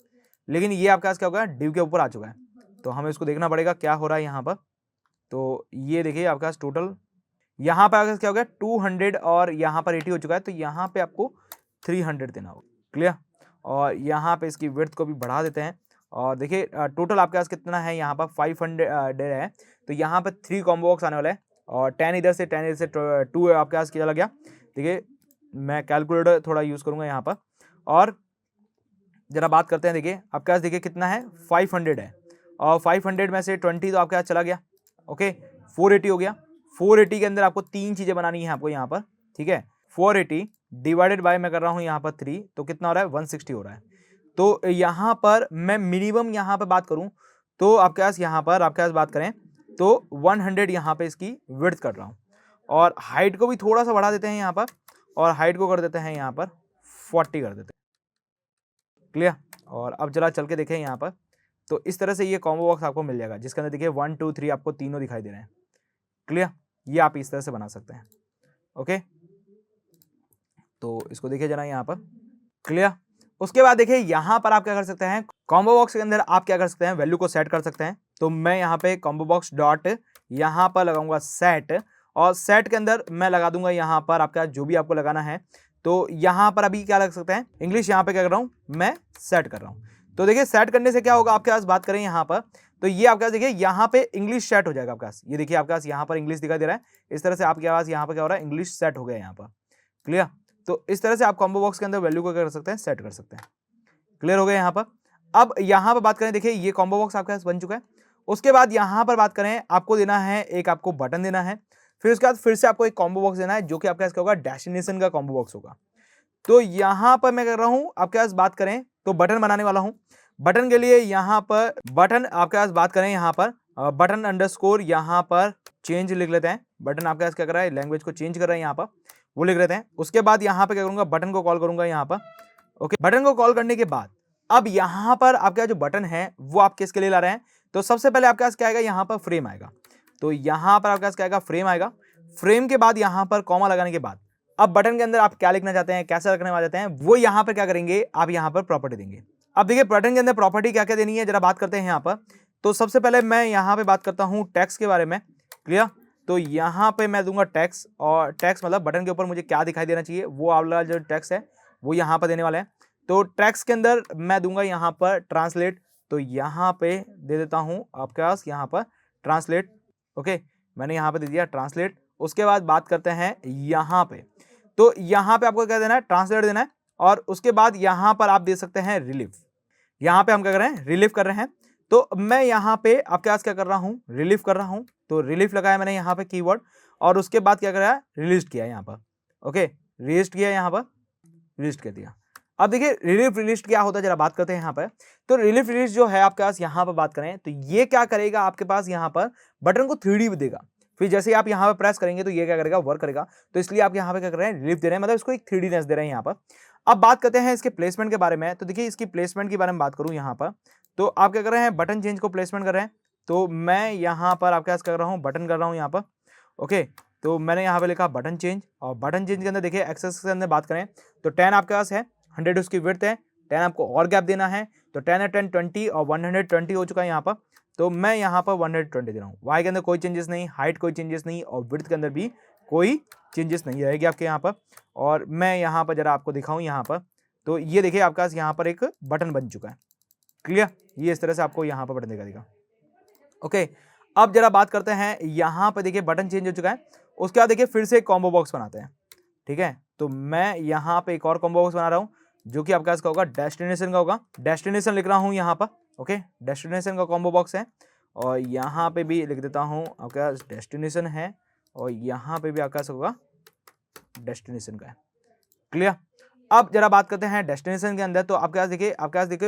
लेकिन ये आपके पास क्या होगा, डिव के ऊपर आ चुका है। तो हमें इसको देखना पड़ेगा क्या हो रहा है यहाँ पर। तो ये देखिए आपके पास टोटल यहाँ पर क्या हो गया 200 और यहाँ पर 80 हो चुका है, तो यहाँ पे आपको 300 देना होगा। क्लियर, और यहाँ पे इसकी विड्थ को भी बढ़ा देते हैं और देखिए टोटल आपके पास कितना है, यहाँ पर 500 है, तो यहाँ पर 3 कॉम्बो बॉक्स आने वाला है और 10 इधर से 10 इधर से 2 आपके पास किया गया। देखिए मैं कैलकुलेटर थोड़ा यूज़ करूँगा यहाँ पर और जरा बात करते हैं। देखिए आपके पास देखिए कितना है, 500 है और 500 में से 20 तो आपके पास चला गया। ओके, 480 हो गया। 480 के अंदर आपको 3 चीज़ें बनानी है आपको यहाँ पर, ठीक है। 480 डिवाइडेड बाय मैं कर रहा हूँ यहाँ पर 3, तो कितना हो रहा है, 160 हो रहा है। तो यहाँ पर मैं मिनिमम यहाँ पर बात करूँ तो आपके पास यहाँ पर आपके पास बात करें तो 100 यहाँ पे इसकी विड्थ कर रहा हूँ और हाइट को भी थोड़ा सा बढ़ा देते हैं यहाँ पर और हाइट को कर देते हैं यहाँ पर 40 कर देते हैं। क्लियर, और अब जरा चल के देखें यहाँ पर, तो इस तरह से ये कॉम्बो बॉक्स आपको मिल जाएगा जिसके अंदर देखिए 1 2 3 आपको तीनों दिखाई दे रहे हैं। क्लियर, ये आप इस तरह से बना सकते हैं। ओके, तो इसको देखिए जरा यहाँ पर। क्लियर, उसके बाद देखिए यहाँ पर आप क्या कर सकते हैं, कॉम्बो बॉक्स के अंदर आप क्या कर सकते हैं, वैल्यू को सेट कर सकते हैं। तो मैं यहाँ पे कॉम्बो बॉक्स डॉट यहाँ पर लगाऊंगा सेट और सेट के अंदर मैं लगा दूंगा यहाँ पर आपका जो भी आपको लगाना है। तो यहाँ पर अभी क्या लग सकते हैं, इंग्लिश यहाँ पे क्या कर रहा हूँ, मैं सेट कर रहा हूँ। तो देखिए सेट करने से क्या होगा, आपके पास बात करें यहाँ पर, तो ये आपके पास देखिए यहाँ पे इंग्लिश सेट हो जाएगा आपके पास। ये देखिए आपके पास यहाँ पर इंग्लिश दिखाई दे रहा है, इस तरह से आपके पास यहाँ पर क्या हो रहा है, इंग्लिश सेट हो गया यहाँ पर। क्लियर, तो इस तरह से आप कॉम्बो बॉक्स के अंदर वैल्यू को क्या कर सकते हैं, सेट कर सकते हैं। क्लियर हो गया यहाँ पर। अब यहाँ पर बात करें, देखिए ये कॉम्बो बॉक्स आपके पास बन चुका है। उसके बाद यहाँ पर बात करें, आपको देना है एक आपको बटन देना है, फिर उसके बाद फिर से आपको एक कॉम्बो बॉक्स देना है जो कि आपके पास क्या होगा, डेस्टिनेशन का कॉम्बो बॉक्स होगा। तो यहाँ पर मैं कर रहा हूँ, आपके पास बात करें तो बटन बनाने वाला हूँ। बटन के लिए यहाँ पर बटन आपके पास बात करें, यहाँ पर बटन अंडरस्कोर यहाँ पर चेंज लिख लेते हैं। बटन आपके पास क्या कर रहा है, लैंग्वेज को चेंज कर रहा है यहाँ पर, वो लिख लेते हैं। उसके बाद यहाँ पे क्या करूँगा, बटन को कॉल करूँगा यहाँ पर। ओके, बटन को कॉल करने के बाद अब यहाँ पर आपका जो बटन है वो आप किसके लिए ला रहे हैं, तो सबसे पहले आपके पास क्या आएगा, यहाँ पर फ्रेम आएगा। तो यहाँ पर आपके पास क्या आएगा, फ्रेम आएगा। फ्रेम के बाद यहाँ पर कॉमा लगाने के बाद अब बटन के अंदर आप क्या लिखना चाहते हैं, कैसे रखने वाले चाहते हैं, वो यहाँ पर क्या करेंगे, आप यहाँ पर प्रॉपर्टी देंगे। अब देखिए बटन के अंदर प्रॉपर्टी क्या क्या देनी है, जरा बात करते हैं यहाँ पर। तो सबसे पहले मैं यहाँ पे बात करता हूँ टैक्स के बारे में। क्लियर, तो यहाँ पे मैं दूंगा टैक्स, और टैक्स मतलब बटन के ऊपर मुझे क्या दिखाई देना चाहिए वो वाला जो टैक्स है वो यहाँ पर देने वाला है। तो टैक्स के अंदर मैं दूंगा यहाँ पर ट्रांसलेट, तो यहाँ पे दे देता हूँ आपके पास यहाँ पर ट्रांसलेट। ओके, मैंने यहाँ पे दे दिया ट्रांसलेट। उसके बाद बात करते हैं यहाँ पे, तो यहाँ पे आपको क्या देना है, ट्रांसलेट देना है। और उसके बाद यहाँ पर आप दे सकते हैं रिलीफ। यहाँ पे हम क्या कर रहे हैं, रिलीफ कर रहे हैं। तो मैं यहाँ पे आपके पास क्या कर रहा हूँ, रिलीफ कर रहा हूँ। तो रिलीफ लगाया मैंने यहाँ पे कीवर्ड, और उसके बाद क्या करा, रिलीज किया यहाँ पर। ओके, रिलीज किया यहाँ पर, रिलीज कर दिया। अब देखिए रिलीफ रिलीज क्या होता है, जरा बात करते हैं यहाँ पर। तो रिलीफ रिलीज जो है आपके पास यहाँ पर बात करें तो ये क्या करेगा, आपके पास यहाँ पर बटन को 3D देगा। फिर जैसे आप यहाँ पे प्रेस करेंगे तो ये क्या करेगा, वर्क करेगा। तो इसलिए आप यहाँ पे क्या कर रहे हैं, रिलीफ दे रहे हैं, मतलब इसको एक 3Dनेस दे रहे हैं यहाँ पर। अब बात करते हैं इसके प्लेसमेंट के बारे में। तो देखिए इसकी प्लेसमेंट के बारे में बात करूँ यहाँ पर, तो आप क्या कर रहे हैं, बटन चेंज को प्लेसमेंट कर रहे हैं। तो मैं यहाँ पर आपके पास कर रहा हूँ, बटन कर रहा हूँ यहाँ पर। ओके, तो मैंने यहाँ पे लिखा बटन चेंज, और बटन चेंज के अंदर देखिए एक्सेस के अंदर बात करें तो 10 आपके पास है, 100 उसकी विड्थ है, 10 आपको और गैप देना है। तो 10 है 10 20 और 120 हो चुका है यहाँ पर। तो मैं यहाँ पर 120 दे रहा हूँ। वाई के अंदर कोई चेंजेस नहीं, हाइट कोई चेंजेस नहीं, और विड्थ के अंदर भी कोई चेंजेस नहीं रहेगी आपके यहाँ पर। और मैं यहाँ पर जरा आपको दिखाऊँ यहाँ पर, तो ये देखिए आपके पास यहाँ पर एक बटन बन चुका है। क्लियर, ये इस तरह से आपको यहाँ पर बटन दिखाएगा। ओके, अब जरा बात करते हैं यहाँ पर, देखिए बटन चेंज हो चुका है। उसके बाद देखिए फिर से एक कॉम्बो बॉक्स बनाते हैं। ठीक है, तो मैं यहाँ पे एक और कॉम्बो बॉक्स बना रहा हूँ जो कि आपके पास का होगा, डेस्टिनेशन का होगा। डेस्टिनेशन लिख रहा हूँ यहाँ पर। ओके, डेस्टिनेशन का कॉम्बो बॉक्स है, और यहाँ पे भी लिख देता हूँ आपके पास डेस्टिनेशन है, और यहाँ पे भी आपके पास होगा डेस्टिनेशन का है। क्लियर, अब जरा बात करते हैं डेस्टिनेशन के अंदर। तो आपके पास देखिए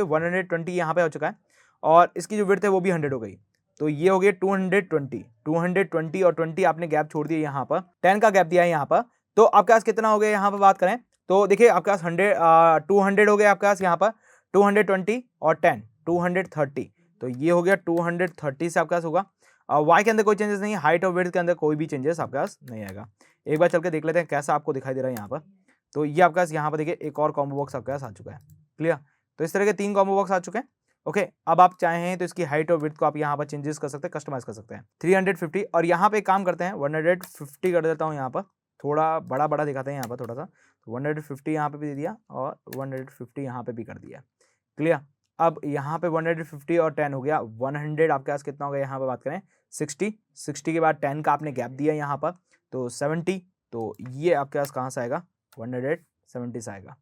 120 यहाँ पे हो चुका है, और इसकी जो विड्थ है वो भी 100 हो गई। तो ये हो गया 220 और 20 आपने गैप छोड़ दिया यहाँ पर, 10 का गैप दिया है यहाँ पर। तो आपके पास कितना हो गया यहाँ पर बात करें तो देखिए आपके पास 200 हो गया आपके पास यहाँ पर, 220 और 10 230, तो ये हो गया 230 से आपके पास होगा। वाई के अंदर कोई चेंजेस नहीं है, हाइट और विड्थ के अंदर कोई भी चेंजेस आपके पास नहीं आएगा। एक बार चल के देख लेते हैं कैसा आपको दिखाई दे रहा है यहाँ पर। तो ये आपके पास यहाँ पर देखिए एक और कॉम्बो बॉक्स आपके पास आ चुका है। क्लियर, तो इस तरह के 3 कॉम्बो बॉक्स आ चुके हैं। ओके, अब आप चाहें तो इसकी हाइट और विड्थ को आप यहाँ पर चेंजेस कर सकते हैं, कस्टमाइज कर सकते हैं। 350 और यहाँ पे एक काम करते हैं 150 कर देता हूँ यहाँ पर, थोड़ा बड़ा बड़ा दिखाते हैं यहाँ पर थोड़ा सा। तो 150 यहाँ पे भी दे दिया और 150 यहाँ पे भी कर दिया। क्लियर, अब यहाँ पे 150 और 10 हो गया 100। आपके पास कितना हो गया यहाँ पे बात करें 60 के बाद 10 का आपने गैप दिया यहाँ पर, तो 70, तो ये आपके पास कहाँ से आएगा 170 से आएगा।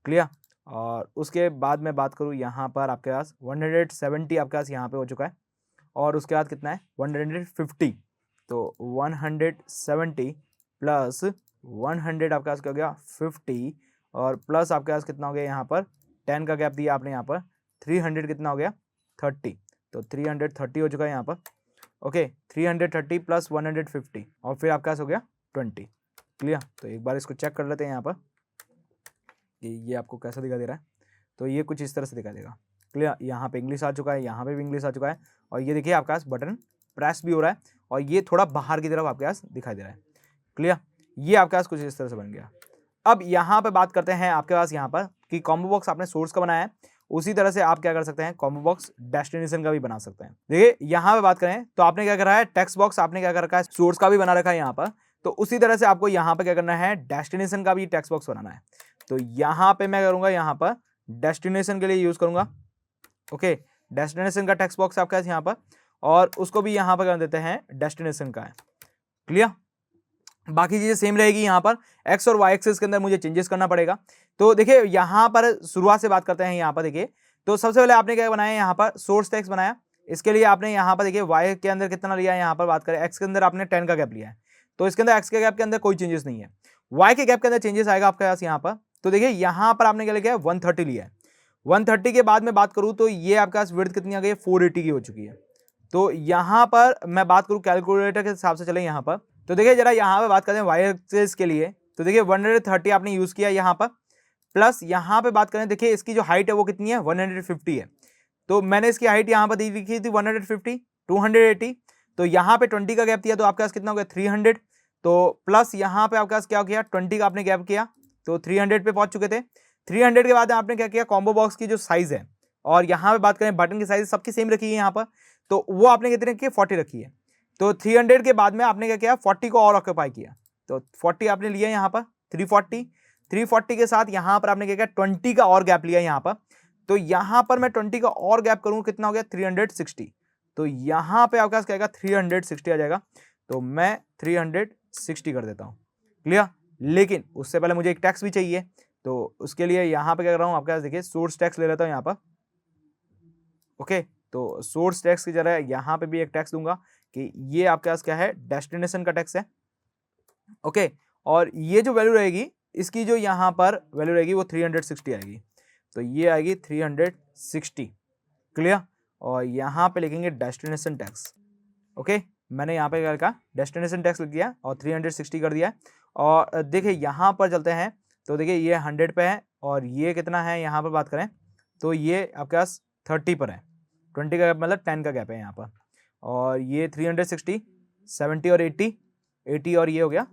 क्लियर, और उसके बाद मैं बात करूँ यहाँ पर आपके पास 170 आपके पास यहाँ पे हो चुका है, और उसके बाद कितना है 150, तो 170 प्लस 100 आपके पास क्या हो गया 50, और प्लस आपके पास कितना हो गया यहाँ पर 10 का गैप दिया आपने यहाँ पर 300 कितना हो गया 30, तो 330 हो चुका है यहाँ पर। ओके, 330 प्लस 150 और फिर आपके पास हो गया 20। क्लियर, तो एक बार इसको चेक कर लेते हैं यहाँ पर कि ये आपको कैसा दिखा दे रहा है। तो ये कुछ इस तरह से दिखा देगा। क्लियर, यहाँ पे इंग्लिश आ चुका है, यहाँ पे भी इंग्लिश आ चुका है, और ये देखिए आपके पास बटन प्रेस भी हो रहा है, और ये थोड़ा बाहर की तरफ आपके पास दिखाई दे रहा है। क्लियर, ये आपके पास कुछ इस तरह से बन गया। अब यहाँ पे बात करते हैं आपके पास यहाँ पर कि कॉम्बो बॉक्स आपने सोर्स का बनाया है, उसी तरह से आप क्या कर सकते हैं कॉम्बो बॉक्स डेस्टिनेशन का भी बना सकते हैं। देखिए यहाँ पे बात करें तो आपने क्या करा है, टेक्स्ट बॉक्स आपने क्या कर रखा है सोर्स का भी बना रखा है यहाँ पर, तो उसी तरह से आपको यहाँ पे क्या करना है डेस्टिनेशन का भी टेक्स्ट बॉक्स बनाना है। तो यहाँ पे मैं करूंगा यहाँ पर डेस्टिनेशन के लिए यूज करूंगा। ओके, डेस्टिनेशन का टेक्स्ट बॉक्स आपका यहाँ पर, और उसको भी यहाँ पर कर देते हैं डेस्टिनेशन का है। क्लियर, बाकी चीजें सेम रहेगी। यहाँ पर एक्स और वाई एक्सिस के अंदर मुझे चेंजेस करना पड़ेगा। तो देखिए यहाँ पर शुरुआत से बात करते हैं। यहाँ पर देखिए, तो सबसे पहले आपने क्या बनाया यहाँ पर सोर्स टेक्स्ट बनाया। इसके लिए आपने यहाँ पर देखिए वाई के अंदर कितना लिया है, यहाँ पर बात करें एक्स के अंदर आपने 10 का गैप लिया है, तो इसके अंदर एक्स के गैप के अंदर कोई चेंजेस नहीं है। वाई के गैप के अंदर चेंजेस आएगा आपके पास यहाँ पर। तो देखिए यहाँ पर आपने क्या लिया है 130 लिया है। 130 के बाद में बात करूँ तो ये आपके पास विड्थ कितनी आ गई है 480 की हो चुकी है। तो यहाँ पर मैं बात करूँ कैलकुलेटर के हिसाब से चले यहाँ पर, तो देखिए जरा यहाँ पे बात करते हैं वाई एक्सिस के लिए, तो देखिए 130 आपने यूज किया यहाँ पर, प्लस यहाँ पे बात करें देखिए इसकी जो हाइट है वो कितनी है 150 है, तो मैंने इसकी हाइट यहाँ पर दी लिखी थी 150 280, तो यहाँ पे 20 का गैप दिया तो आपके पास कितना हो गया 300, तो प्लस यहाँ पे आपके पास क्या हो गया 20 का आपने गैप किया तो 300 पे पहुंच चुके थे। 300 के बाद आपने क्या किया कॉम्बो बॉक्स की जो साइज है, और यहाँ पे बात करें बटन की साइज सबकी सेम रखी है यहाँ पर, तो वो आपने कितने रखी है 40 रखी है। तो 300 के बाद में आपने क्या किया 40 को और ऑक्यूपाई किया, तो 40 आपने लिया यहाँ पर 340 के साथ यहाँ पर आपने क्या किया 20 का और गैप लिया यहाँ पर, तो यहाँ पर मैं 20 का और गैप करूँ कितना हो गया 360, तो यहाँ पे आपके पास क्या आएगा 360 आ जाएगा, तो मैं 360 कर देता हूँ। क्लियर, लेकिन उससे पहले मुझे एक टैक्स भी चाहिए, तो उसके लिए यहाँ पे क्या कर रहा हूँ आपके पास देखिए सोर्स टैक्स ले लेता हूँ यहाँ पर। ओके, तो सोर्स टैक्स की जगह यहाँ पे भी एक टैक्स दूंगा कि ये आपके पास क्या है डेस्टिनेशन का टैक्स है। ओके, और ये जो वैल्यू रहेगी इसकी जो यहाँ पर वैल्यू रहेगी वो 360 आएगी, तो ये आएगी 360। क्लियर, और यहाँ पे लिखेंगे डेस्टिनेशन टैक्स। ओके, मैंने यहाँ पे क्या लिखा डेस्टिनेशन टैक्स लिख दिया और 360 कर दिया। और देखिए यहाँ पर चलते हैं, तो देखिए ये 100 पे है और ये कितना है यहाँ पर बात करें तो ये आपके पास 30 पर है, 20 का गैप मतलब 10 का गैप है यहाँ पर, और ये 360 70 और 80 और ये हो गया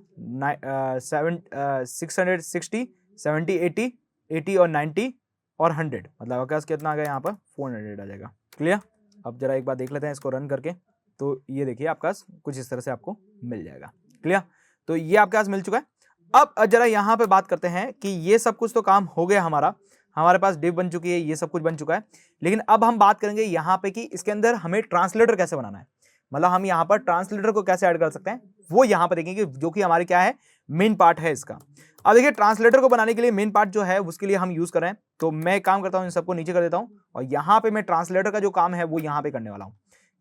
660 70 80 और 90 और 100, मतलब आपके पास कितना आ गया यहाँ पर 400 आ जाएगा। क्लियर, अब जरा एक बार देख लेते हैं इसको रन करके, तो ये देखिए आपके पास कुछ इस तरह से आपको मिल जाएगा। क्लियर, तो ये आपके पास मिल चुका है। अब जरा यहाँ पे बात करते हैं कि ये सब कुछ तो काम हो गया हमारे पास डिव बन चुकी है, ये सब कुछ बन चुका है, लेकिन अब हम बात करेंगे यहाँ पे कि इसके अंदर हमें ट्रांसलेटर कैसे बनाना है, मतलब हम यहाँ पर ट्रांसलेटर को कैसे ऐड कर सकते हैं वो यहाँ पर देखेंगे, जो कि हमारी क्या है मेन पार्ट है इसका। अब देखिए ट्रांसलेटर को बनाने के लिए मेन पार्ट जो है उसके लिए हम यूज कर रहे हैं, तो मैं काम करता हूँ इन सबको नीचे कर देता हूँ और यहाँ पे मैं ट्रांसलेटर का जो काम है वो यहाँ पे करने वाला हूँ।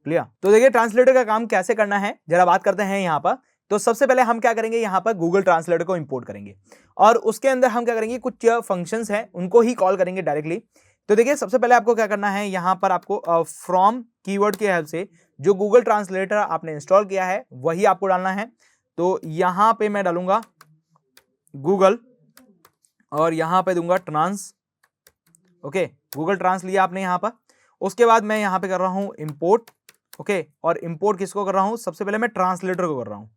क्लियर, तो देखिए ट्रांसलेटर का काम कैसे करना है जरा बात करते हैं यहाँ पर। तो सबसे पहले हम क्या करेंगे यहाँ पर गूगल ट्रांसलेटर को इंपोर्ट करेंगे और उसके अंदर हम क्या करेंगे कुछ फंक्शंस हैं उनको ही कॉल करेंगे डायरेक्टली। तो देखिए सबसे पहले आपको क्या करना है, यहाँ पर आपको फ्रॉम कीवर्ड की हेल्प से जो गूगल ट्रांसलेटर आपने इंस्टॉल किया है वही आपको डालना है। तो यहाँ पे मैं डालूंगा गूगल और यहाँ पे दूंगा ट्रांस। ओके, गूगल ट्रांस लिया आपने यहाँ पर, उसके बाद मैं यहाँ पे कर रहा हूँ इंपोर्ट, ओके, और इंपोर्ट किसको कर रहा हूँ, सबसे पहले मैं ट्रांसलेटर को कर रहा हूँ,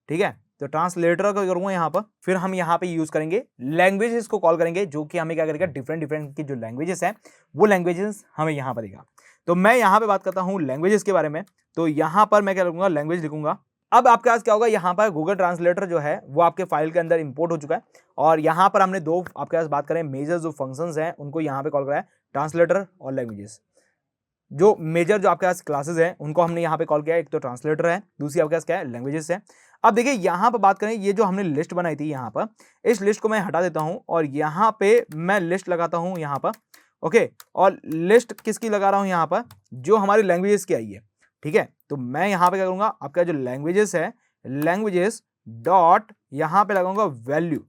ठीक है। तो ट्रांसलेटर को करूंगा यहाँ पर, फिर हम यहाँ पे यूज करेंगे लैंग्वेजेस को कॉल करेंगे, जो कि हमें क्या करेगा, डिफरेंट डिफरेंट की जो लैंग्वेजेस हैं वो लैंग्वेजेस हमें यहाँ पर देगा। तो मैं यहाँ पे बात करता हूँ लैंग्वेजेस के बारे में। तो यहाँ पर मैं क्या लिखूंगा, लैंग्वेज लिखूंगा। अब आपके पास क्या होगा, यहाँ पर गूगल ट्रांसलेटर जो है वो आपके फाइल के अंदर इंपोर्ट हो चुका है, और यहाँ पर हमने दो आपके पास बात करें मेजर जो फंक्शंस हैं उनको यहाँ पे कॉल करा है, ट्रांसलेटर और लैंग्वेजेस। जो मेजर जो आपके पास क्लासेस हैं उनको हमने यहाँ पे कॉल किया है, एक तो ट्रांसलेटर है, दूसरी आपके पास क्या है, लैंग्वेजेस है। अब देखिए यहाँ पर बात करें, ये जो हमने लिस्ट बनाई थी यहाँ पर, इस लिस्ट को मैं हटा देता हूँ और यहाँ पे मैं लिस्ट लगाता हूँ यहाँ पर, ओके। और लिस्ट किसकी लगा रहा हूँ यहाँ पर, जो हमारी लैंग्वेजेस की आई है, ठीक है। तो मैं यहाँ पे क्या करूँगा, आपका जो लैंग्वेजेस है, लैंग्वेजेस डॉट यहाँ पे लगाऊंगा वैल्यू,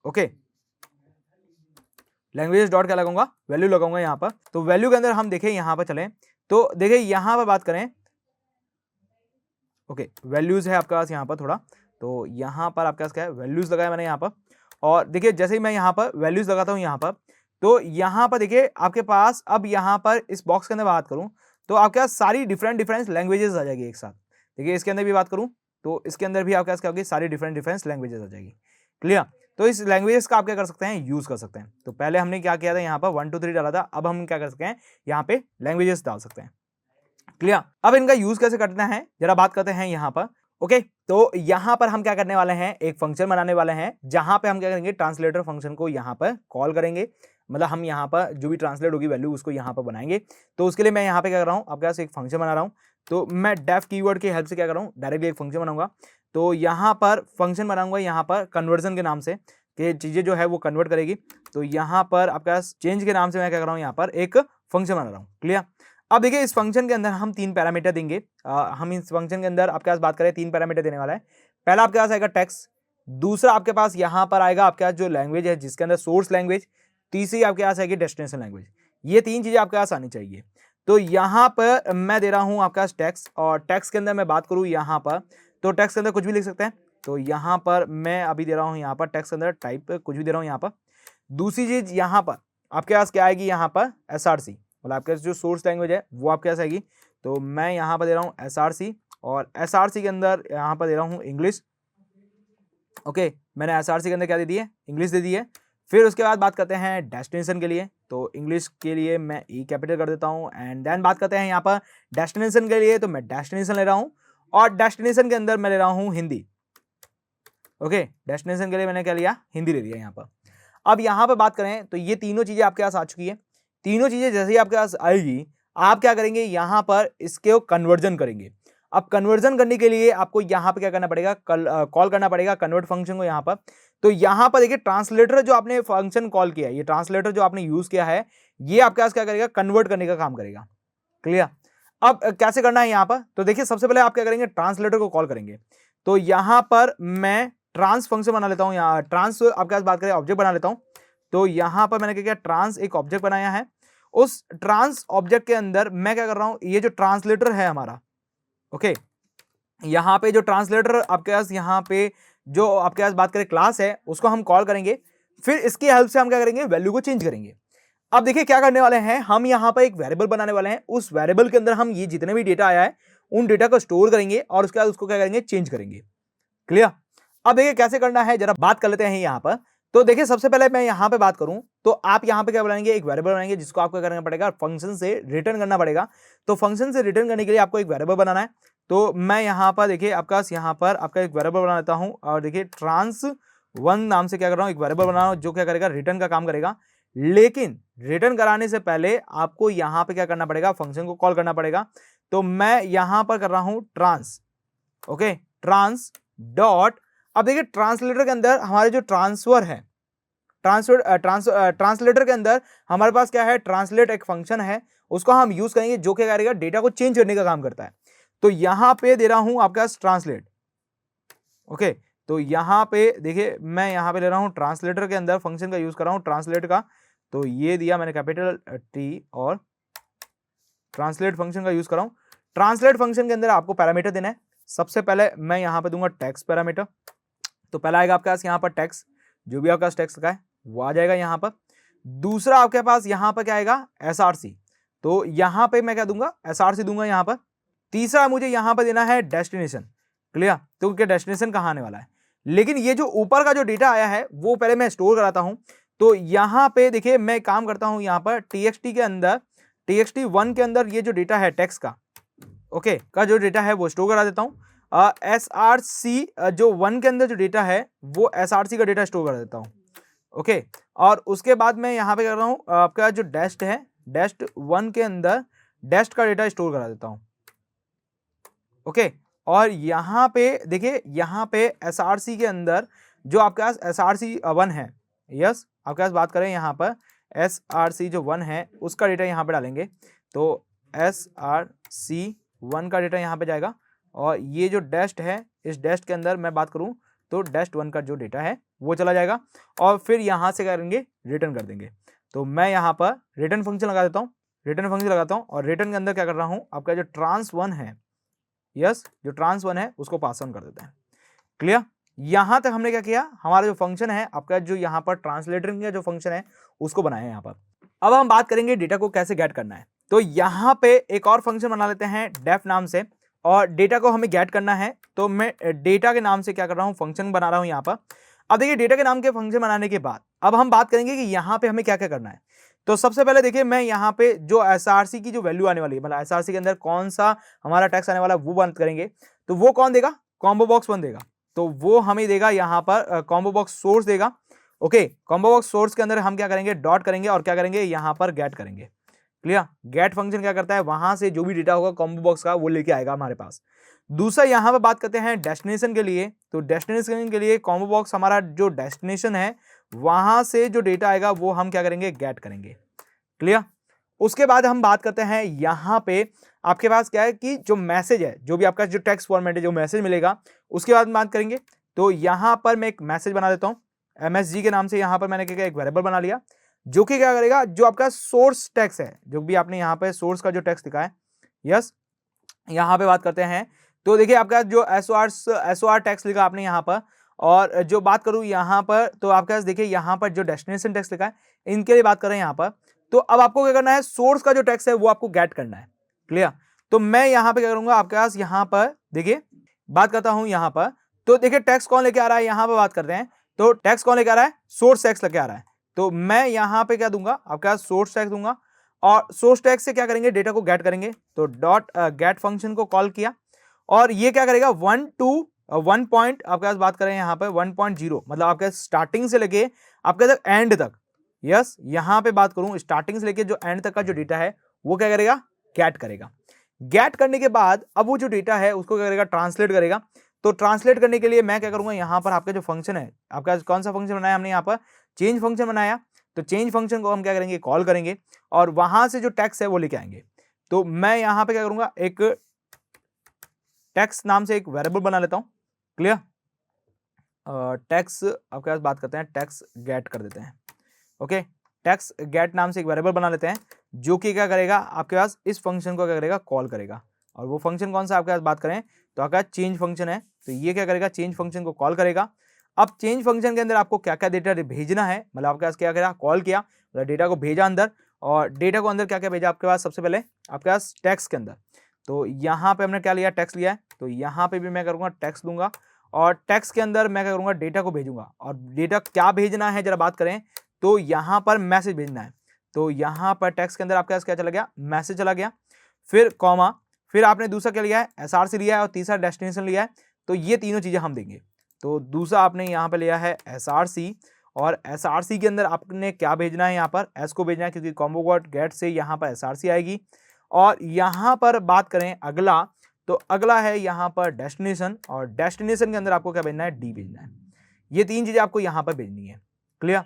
ओके। लैंग्वेजेस डॉट क्या लगाऊंगा, वैल्यू लगाऊंगा यहाँ पर। तो वैल्यू के अंदर हम देखें यहाँ पर चलें, तो देखिए यहाँ पर बात करें, ओके, वैल्यूज है आपके पास यहाँ पर थोड़ा, तो यहाँ पर आपके पास क्या है, वैल्यूज लगाया मैंने यहाँ पर। और देखिए जैसे ही मैं यहाँ पर वैल्यूज लगाता हूँ यहाँ पर, तो यहाँ पर देखिए आपके पास, अब यहाँ पर इस बॉक्स के अंदर बात करूँ तो आपके पास सारी डिफरेंट लैंग्वेजेस आ जाएगी एक साथ। देखिए इसके अंदर भी बात करूँ तो इसके अंदर भी आपके पास क्या होगी, सारी डिफरेंट लैंग्वेजेस आ जाएगी, क्लियर। तो इस लैंग्वेजेस का आप क्या कर सकते हैं, यूज कर सकते हैं। तो पहले हमने क्या किया था, यहाँ पर 1 2 3 डाला था, अब हम क्या कर सकते हैं, यहाँ पे लैंग्वेजेस डाल सकते हैं, क्लियर। अब इनका यूज कैसे करना है जरा बात करते हैं यहाँ पर, ओके। तो यहाँ पर हम क्या करने वाले हैं, एक फंक्शन बनाने वाले हैं, जहां पे हम क्या करेंगे, ट्रांसलेटर फंक्शन को यहाँ पर कॉल करेंगे। मतलब हम यहाँ पर जो भी ट्रांसलेट होगी वैल्यू उसको यहाँ पर बनाएंगे। तो उसके लिए मैं यहाँ पे क्या कर रहा हूँ, आपके पास एक फंक्शन बना रहा हूँ। तो मैं डेफ कीवर्ड की हेल्प से क्या कर रहा हूँ, डायरेक्टली एक फंक्शन बनाऊंगा। तो यहाँ पर फंक्शन बनाऊंगा यहाँ पर कन्वर्जन के नाम से, कि चीजें जो है वो कन्वर्ट करेगी। तो यहाँ पर आपके पास चेंज के नाम से मैं क्या कर रहा हूँ, यहाँ पर एक फंक्शन बना रहा हूँ, क्लियर। अब देखिए इस फंक्शन के अंदर हम 3 पैरामीटर देंगे। हम इस फंक्शन के अंदर आपके पास बात करें 3 पैरामीटर देने वाला है। पहला आपके पास आएगा टेक्स्ट, दूसरा आपके पास यहाँ पर आएगा आपके पास जो लैंग्वेज है जिसके अंदर सोर्स लैंग्वेज, तीसरी आपके पास आएगी डेस्टिनेशन लैंग्वेज। ये 3 चीजें आपके पास आनी चाहिए। तो यहाँ पर मैं दे रहा हूँ आपके पास टेक्स्ट, और टेक्स्ट के अंदर मैं बात करूँ यहाँ पर, तो टेक्स्ट के अंदर कुछ भी लिख सकते हैं। तो यहाँ पर मैं अभी दे रहा हूँ यहाँ पर टेक्स्ट के अंदर टाइप कुछ भी दे रहा हूँ यहाँ पर। दूसरी चीज यहाँ पर आपके पास क्या आएगी, यहाँ पर SRC, मतलब आपके पास जो सोर्स लैंग्वेज है वो आपके पास आएगी। तो मैं यहाँ पर दे रहा हूँ SRC, और SRC के अंदर यहाँ पर दे रहा हूँ इंग्लिश, ओके। मैंने SRC के अंदर क्या दे दी है, इंग्लिश दे दी है। फिर उसके बाद बात करते हैं डेस्टिनेशन के लिए, तो इंग्लिश के लिए मैं ई कैपिटल कर देता हूँ। एंड देन बात करते हैं यहाँ पर डेस्टिनेशन के लिए, तो मैं डेस्टिनेशन ले रहा हूँ, और डेस्टिनेशन के अंदर मैं ले रहा हूँ हिंदी, ओके। डेस्टिनेशन के लिए मैंने क्या लिया, हिंदी ले लिया यहाँ पर। अब यहाँ पर बात करें तो ये तीनों चीजें आपके पास आ चुकी है। तीनों चीजें जैसे ही आपके पास आएगी, आप क्या करेंगे, यहाँ पर इसके कन्वर्जन करेंगे। अब कन्वर्जन करने के लिए आपको यहाँ पे क्या करना पड़ेगा, कॉल करना पड़ेगा कन्वर्ट फंक्शन को यहाँ पर। तो यहाँ पर देखिए ट्रांसलेटर जो आपने फंक्शन कॉल किया है, ये ट्रांसलेटर जो आपने यूज किया है, ये आपके पास क्या करेगा, कन्वर्ट करने का काम करेगा, क्लियर। अब कैसे करना है यहाँ पर, तो देखिए सबसे पहले आप क्या करेंगे, ट्रांसलेटर को कॉल करेंगे। तो यहाँ पर मैं ट्रांस फंक्शन बना लेता हूँ, यहाँ ट्रांस आपके पास बात करें ऑब्जेक्ट बना लेता हूँ। तो यहाँ पर मैंने क्या किया, ट्रांस एक ऑब्जेक्ट बनाया है। उस ट्रांस ऑब्जेक्ट के अंदर मैं क्या कर रहा हूँ, ये जो ट्रांसलेटर है हमारा, ओके, यहाँ पे जो ट्रांसलेटर आपके पास, यहाँ पे जो आपके पास बात करें क्लास है, उसको हम कॉल करेंगे। फिर इसकी हेल्प से हम क्या करेंगे, वैल्यू को चेंज करेंगे। अब देखिए क्या करने वाले हैं, हम यहाँ पर एक वेरिएबल बनाने वाले हैं। उस वेरिएबल के अंदर हम ये जितने भी डेटा आया है उन डेटा को स्टोर करेंगे, और उसके बाद उसको क्या करेंगे, चेंज करेंगे, क्लियर। अब देखिए कैसे करना है जरा बात कर लेते हैं यहाँ पर। तो देखिए सबसे पहले मैं यहाँ पे बात करूं, तो आप यहाँ पे क्या बनाएंगे, एक वेरिएबल बनाएंगे, जिसको आपको करना पड़ेगा, फंक्शन से रिटर्न करना पड़ेगा। तो फंक्शन से रिटर्न करने के लिए आपको एक वेरिएबल बनाना है। तो मैं यहाँ पर देखिए आपका यहाँ पर आपका एक वेरिएबल बना लेता हूँ, और देखिए trans1 नाम से क्या कर रहा हूँ, एक वेरिएबल बना रहा हूँ जो क्या करेगा, रिटर्न का काम करेगा। लेकिन रिटर्न कराने से पहले आपको यहाँ पे क्या करना पड़ेगा, फंक्शन को कॉल करना पड़ेगा। तो मैं यहाँ पर कर रहा हूँ ट्रांस, ओके, ट्रांस डॉट। अब देखिए ट्रांसलेटर के अंदर हमारे जो ट्रांसफर है, ट्रांसलेटर के अंदर हमारे पास क्या है, ट्रांसलेट एक फंक्शन है, उसको हम यूज करेंगे, जो क्या करेगा, डेटा को चेंज करने का काम करता है। तो यहां पे दे रहा हूं आपका ट्रांसलेट, ओके। तो यहां पे देखिए मैं यहां पे ले रहा हूं ट्रांसलेटर के अंदर फंक्शन का यूज कर रहा हूं, ट्रांसलेट का। तो ये दिया मैंने कैपिटल टी, और ट्रांसलेट फंक्शन का यूज कर रहा हूं। ट्रांसलेट फंक्शन के अंदर आपको पैरामीटर देना है। सबसे पहले मैं यहां पे दूंगा टेक्स्ट पैरामीटर। तो पहला आएगा आपके पास यहाँ पर टेक्स्ट, जो भी आपका टेक्स्ट का है वो आ जाएगा यहाँ पर। दूसरा आपके पास यहाँ पर क्या आएगा, SRC। तो यहाँ पे मैं क्या दूंगा, SRC दूंगा यहाँ पर। तीसरा मुझे यहाँ पर देना है डेस्टिनेशन। क्लियर, तो क्या डेस्टिनेशन कहाँ आने वाला है। लेकिन ये जो ऊपर का जो डेटा आया है वो पहले मैं स्टोर कराता हूँ। तो यहाँ पे देखिए मैं काम करता हूँ, यहाँ पर TXT के अंदर, TXT1 के अंदर ये जो डेटा है टेक्स्ट का, ओके का जो डेटा है वो स्टोर करा देता हूँ। SRC जो 1 के अंदर जो डेटा है वो SRC का डेटा स्टोर करा देता हूँ, ओके। और उसके बाद मैं यहाँ पे कर रहा हूँ आपका जो डेस्ट है, डेस्ट 1 के अंदर डेस्ट का डेटा स्टोर करा देता हूँ, ओके। और यहाँ पे देखिए, यहाँ पे SRC के अंदर जो आपके पास SRC1 है, यस आपके पास बात करें यहाँ पर SRC जो 1 है उसका डेटा यहाँ पे डालेंगे। तो SRC1 का डेटा यहाँ पे जाएगा और ये जो डेस्ट है, इस डेस्ट के अंदर मैं बात करूँ तो डेस्ट 1 का जो डेटा है वो चला जाएगा और फिर यहाँ से करेंगे रिटर्न कर देंगे। तो मैं यहाँ पर रिटर्न फंक्शन लगा देता हूँ, रिटर्न फंक्शन लगाता हूँ और रिटर्न के अंदर क्या कर रहा हूँ, आपका जो trans1 है, यस जो trans1 है उसको पास ऑन कर देते हैं। क्लियर, यहां तक हमने क्या किया, हमारा जो फंक्शन है आपका जो यहाँ पर ट्रांसलेटर का जो फंक्शन है उसको बनाया यहाँ पर। अब हम बात करेंगे डेटा को कैसे गेट करना है। तो यहाँ पे एक और फंक्शन बना लेते हैं डेफ नाम से और डेटा को हमें गेट करना है। तो मैं डेटा के नाम से क्या कर रहा हूँ, फंक्शन बना रहा हूँ यहाँ पर। अब देखिए डेटा के नाम के फंक्शन बनाने के बाद अब हम बात करेंगे कि यहाँ पे हमें क्या क्या करना है। तो सबसे पहले देखिए मैं यहाँ पे जो SRC की जो वैल्यू आने वाली है, मतलब SRC के अंदर कौन सा हमारा टेक्स्ट आने वाला है वो बात करेंगे। तो वो कौन देगा, कॉम्बो बॉक्स 1 देगा। तो वो हमें देगा यहाँ पर कॉम्बो बॉक्स सोर्स देगा, ओके। कॉम्बो बॉक्स सोर्स के अंदर हम क्या करेंगे, डॉट करेंगे और क्या करेंगे यहाँ पर गेट करेंगे। क्लियर, गेट फंक्शन क्या करता है, वहां से जो भी डेटा होगा कॉम्बो बॉक्स का वो लेके आएगा हमारे पास। दूसरा यहाँ पे बात करते हैं डेस्टिनेशन के लिए। तो डेस्टिनेशन के लिए कॉम्बो बॉक्स हमारा जो डेस्टिनेशन है वहां से जो डेटा आएगा वो हम क्या करेंगे, गेट करेंगे। क्लियर, उसके बाद हम बात करते हैं यहाँ पे आपके पास क्या है कि जो मैसेज है, जो भी आपका जो टेक्स्ट फॉर्मेट है, जो मैसेज मिलेगा उसके बाद बात करेंगे। तो यहाँ पर मैं एक मैसेज बना देता हूँ MSG के नाम से। यहाँ पर मैंने क्या एक वेरिएबल बना लिया जो कि क्या करेगा, जो आपका सोर्स टेक्स्ट है, जो भी आपने यहाँ पे सोर्स का जो टेक्स्ट लिखा है, यस यहाँ पे बात करते हैं। तो देखिए आपका जो SOR टेक्स्ट लिखा आपने यहाँ पर, और जो बात करूँ यहाँ पर तो आपके पास देखिए यहाँ पर जो डेस्टिनेशन टेक्स्ट लिखा है इनके लिए बात कर रहे हैं यहाँ पर। तो अब आपको क्या करना है, सोर्स का जो टेक्स्ट है वो आपको गेट करना है। क्लियर, तो मैं यहाँ पे क्या करूंगा, आपके पास यहाँ पर देखिए बात करता हूँ यहाँ पर। तो देखिए टेक्स्ट कौन लेके आ रहा है, यहाँ पे बात करते हैं। तो टेक्स्ट कौन लेके आ रहा है, सोर्स टेक्स्ट लेके आ रहा है। तो मैं यहाँ पे क्या दूंगा, आपके पास सोर्स टेक्स्ट दूंगा और सोर्स टेक्स्ट से क्या करेंगे, डेटा को गेट करेंगे। तो डॉट गेट फंक्शन को कॉल किया और ये क्या करेगा 1 to 1 पॉइंट आपके पास बात करें यहाँ पे 1.0, मतलब आपके स्टार्टिंग से लेके आपके तक एंड तक, यस यहाँ पे बात करूं स्टार्टिंग से लेके जो एंड तक का जो डेटा है वो क्या करेगा, गेट करेगा। गेट करने के बाद अब वो जो डेटा है उसको क्या करेगा, ट्रांसलेट करेगा। तो ट्रांसलेट करने के लिए मैं क्या करूंगा, यहाँ पर आपका जो फंक्शन है, आपका कौन सा फंक्शन बनाया हमने यहाँ पर, चेंज फंक्शन बनाया। तो चेंज फंक्शन को हम क्या करेंगे, कॉल करेंगे और वहां से जो टेक्स्ट है वो लेके आएंगे। तो मैं यहाँ पे क्या करूंगा, एक टेक्स्ट नाम से एक वेरिएबल बना लेता हूं। क्लियर, टेक्स्ट आपके पास बात करते हैं, टेक्स्ट गेट कर देते हैं, ओके। टेक्स्ट गेट नाम से एक वेरिएबल बना लेते हैं जो कि क्या करेगा, आपके पास इस फंक्शन को क्या करेगा, कॉल करेगा। और वो फंक्शन कौन सा आपके पास बात करें तो आपका चेंज फंक्शन है। तो ये क्या करेगा, चेंज फंक्शन को कॉल करेगा। अब चेंज फंक्शन के अंदर आपको क्या क्या डेटा भेजना है, मतलब आपके पास क्या करेगा, कॉल किया, मतलब डेटा को भेजा अंदर, और डेटा को अंदर क्या क्या भेजा आपके पास, सबसे पहले आपके पास टेक्स्ट के अंदर। तो यहाँ पे हमने क्या लिया, टेक्स्ट लिया है। तो यहाँ पे भी मैं करूँगा टेक्स्ट दूंगा और टेक्स्ट के अंदर मैं क्या करूँगा, डेटा को भेजूंगा। और डेटा क्या भेजना है जरा बात करें तो यहाँ पर मैसेज भेजना है। तो यहाँ पर टेक्स्ट के अंदर आपके पास क्या चला गया, मैसेज चला गया, फिर कॉमा, फिर आपने दूसरा क्या लिया है, SRC लिया है और तीसरा डेस्टिनेशन लिया है। तो ये तीनों चीज़ें हम देंगे। तो दूसरा आपने यहाँ पे लिया है SRC और SRC के अंदर आपने क्या भेजना है, यहाँ पर S को भेजना है क्योंकि कॉम्बो डॉट गेट से यहाँ पर SRC आएगी। और यहाँ पर बात करें अगला, तो अगला है यहाँ पर डेस्टिनेशन, और डेस्टिनेशन के अंदर आपको क्या भेजना है, D भेजना है। ये तीन चीज़ें आपको यहाँ पर भेजनी है। क्लियर,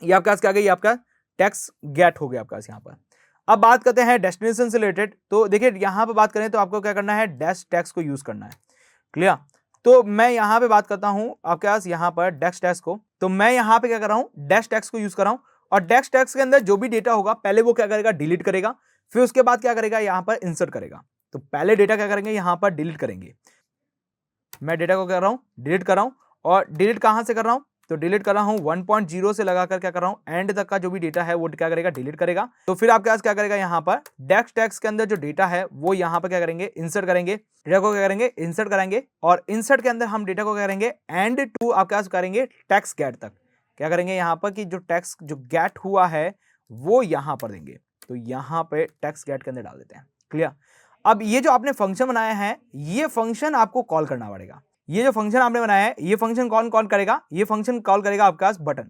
ये आपके पास क्या गई, आपका टेक्स्ट गेट हो गया आपके पास यहाँ पर। अब बात करते हैं डेस्टिनेशन से रिलेटेड। तो देखिए यहाँ पे बात करें तो आपको क्या करना है, डैश टेक्स्ट को यूज करना है। क्लियर, तो मैं यहाँ पे बात करता हूँ आपके पास यहाँ पर डैश टेक्स्ट को। तो मैं यहाँ पे क्या कर रहा हूँ, डैश टेक्स्ट को यूज कर रहा हूँ और डैश टेक्स्ट के अंदर जो भी डेटा होगा पहले वो क्या करेगा, डिलीट करेगा, फिर उसके बाद क्या करेगा, यहाँ पर इंसर्ट करेगा। तो पहले डेटा क्या करेंगे, यहाँ पर डिलीट करेंगे। मैं डेटा को क्या कर रहा हूँ, डिलीट कर रहा हूँ। और डिलीट कहाँ से कर रहा हूँ, तो डिलीट कर रहा हूँ 1.0 से लगाकर क्या कर रहा हूँ एंड तक का जो भी डेटा है वो क्या करेगा, डिलीट करेगा। तो फिर आपके पास क्या करेगा, यहाँ पर डेक्स टैग्स के अंदर जो डेटा है वो यहाँ पर क्या करेंगे, इंसर्ट करेंगे, डेटा को क्या करेंगे, इंसर्ट कराएंगे, और इंसर्ट के अंदर हम डेटा को क्या करेंगे, एंड टू आपके पास करेंगे टेक्स्ट गेट तक। क्या करेंगे यहाँ पर कि जो टेक्स्ट जो गेट हुआ है वो यहाँ पर देंगे, तो यहाँ पे टेक्स्ट गेट के अंदर डाल देते हैं। क्लियर। अब ये जो आपने फंक्शन बनाया है ये फंक्शन आपको कॉल करना पड़ेगा। ये जो फंक्शन आपने बनाया है ये फंक्शन कौन कॉल करेगा, ये फंक्शन कॉल करेगा आपके पास बटन।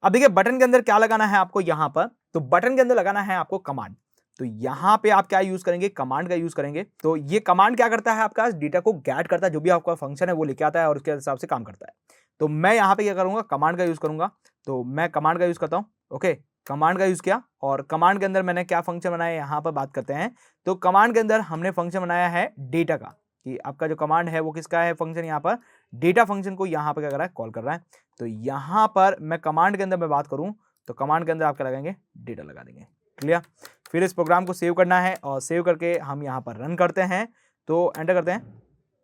अब देखिए बटन के अंदर क्या लगाना है आपको यहाँ पर, तो बटन के अंदर लगाना है आपको कमांड। तो यहाँ पे आप क्या यूज करेंगे, कमांड का यूज करेंगे। तो ये कमांड क्या करता है, आपका डेटा को गेट करता है, जो भी आपका फंक्शन है वो लेके आता है और उसके हिसाब से काम करता है। तो मैं यहाँ पे क्या करूंगा, कमांड का यूज करूंगा। तो मैं कमांड का यूज करता हूँ। ओके, कमांड का यूज किया और कमांड के अंदर मैंने क्या फंक्शन बनाया यहाँ पर बात करते हैं। तो कमांड के अंदर हमने फंक्शन बनाया है डेटा का, कि आपका जो कमांड है वो किसका है, फंक्शन यहाँ पर डेटा फंक्शन को यहाँ पर क्या कर रहा है, कॉल कर रहा है। तो यहाँ पर मैं कमांड के अंदर मैं बात करूँ तो कमांड के अंदर आप क्या लगाएंगे, डेटा लगा देंगे। क्लियर। फिर इस प्रोग्राम को सेव करना है और सेव करके हम यहाँ पर रन करते हैं, तो एंटर करते हैं।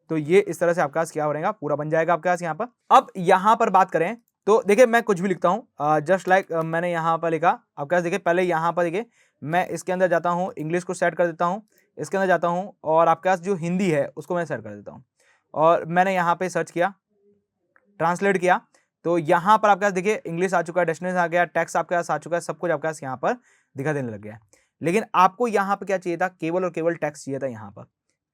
तो ये इस तरह से आपका क्या हो रहेगा, पूरा बन जाएगा आपके पास यहाँ पर। अब यहाँ पर बात करें तो देखिए मैं कुछ भी लिखता हूँ, जस्ट लाइक मैंने यहाँ पर लिखा आपके पास। देखिए पहले यहाँ पर देखिए मैं इसके अंदर जाता हूँ, इंग्लिश को सेट कर देता हूँ, इसके अंदर जाता हूँ और आपके पास जो हिंदी है उसको मैं सेट कर देता हूँ और मैंने यहाँ पे सर्च किया, ट्रांसलेट किया। तो यहाँ पर आपके पास देखिए इंग्लिश आ चुका है, डेस्टिनेशन आ गया, टेक्स्ट आपके पास आ चुका है, सब कुछ आपके पास यहाँ पर दिखा देने लग गया है। लेकिन आपको यहाँ पर क्या चाहिए था, केवल और केवल टेक्स्ट चाहिए था यहाँ पर।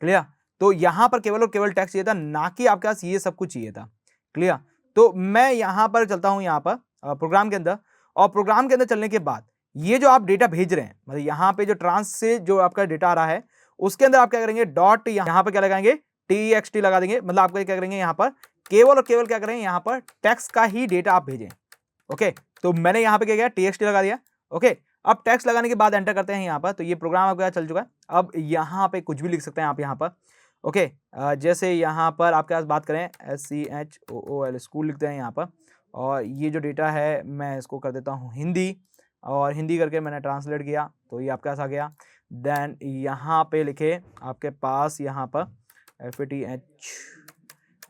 क्लियर। तो यहाँ पर केवल और केवल टेक्स्ट चाहिए था, ना कि आपके पास ये सब कुछ चाहिए था। क्लियर। तो मैं यहाँ पर चलता हूँ यहाँ पर प्रोग्राम के अंदर, और प्रोग्राम के अंदर चलने के बाद ये जो आप डेटा भेज रहे हैं, मतलब यहाँ पे जो ट्रांस से जो आपका डेटा आ रहा है उसके अंदर आप क्या करेंगे, डॉट यहाँ पर क्या लगाएंगे, TXT लगा देंगे। मतलब आपको क्या करेंगे, यहाँ पर केवल और केवल क्या करेंगे, यहाँ पर टेक्स्ट का ही डेटा आप भेजें। ओके, तो मैंने यहाँ पे क्या किया, TXT लगा दिया। ओके, अब टेक्स्ट लगाने के बाद एंटर करते हैं यहाँ पर, तो ये प्रोग्राम आपका चल चुका है। अब यहाँ पे कुछ भी लिख सकते हैं आप यहाँ पर। ओके, जैसे यहाँ पर आपके पास बात करें SCHOOL स्कूल लिखते हैं यहाँ पर, और ये जो डेटा है मैं इसको कर देता हूँ हिंदी, और हिंदी करके मैंने ट्रांसलेट किया तो ये आपके पास आ गया। देन यहाँ पे लिखे आपके पास यहाँ पर FATH,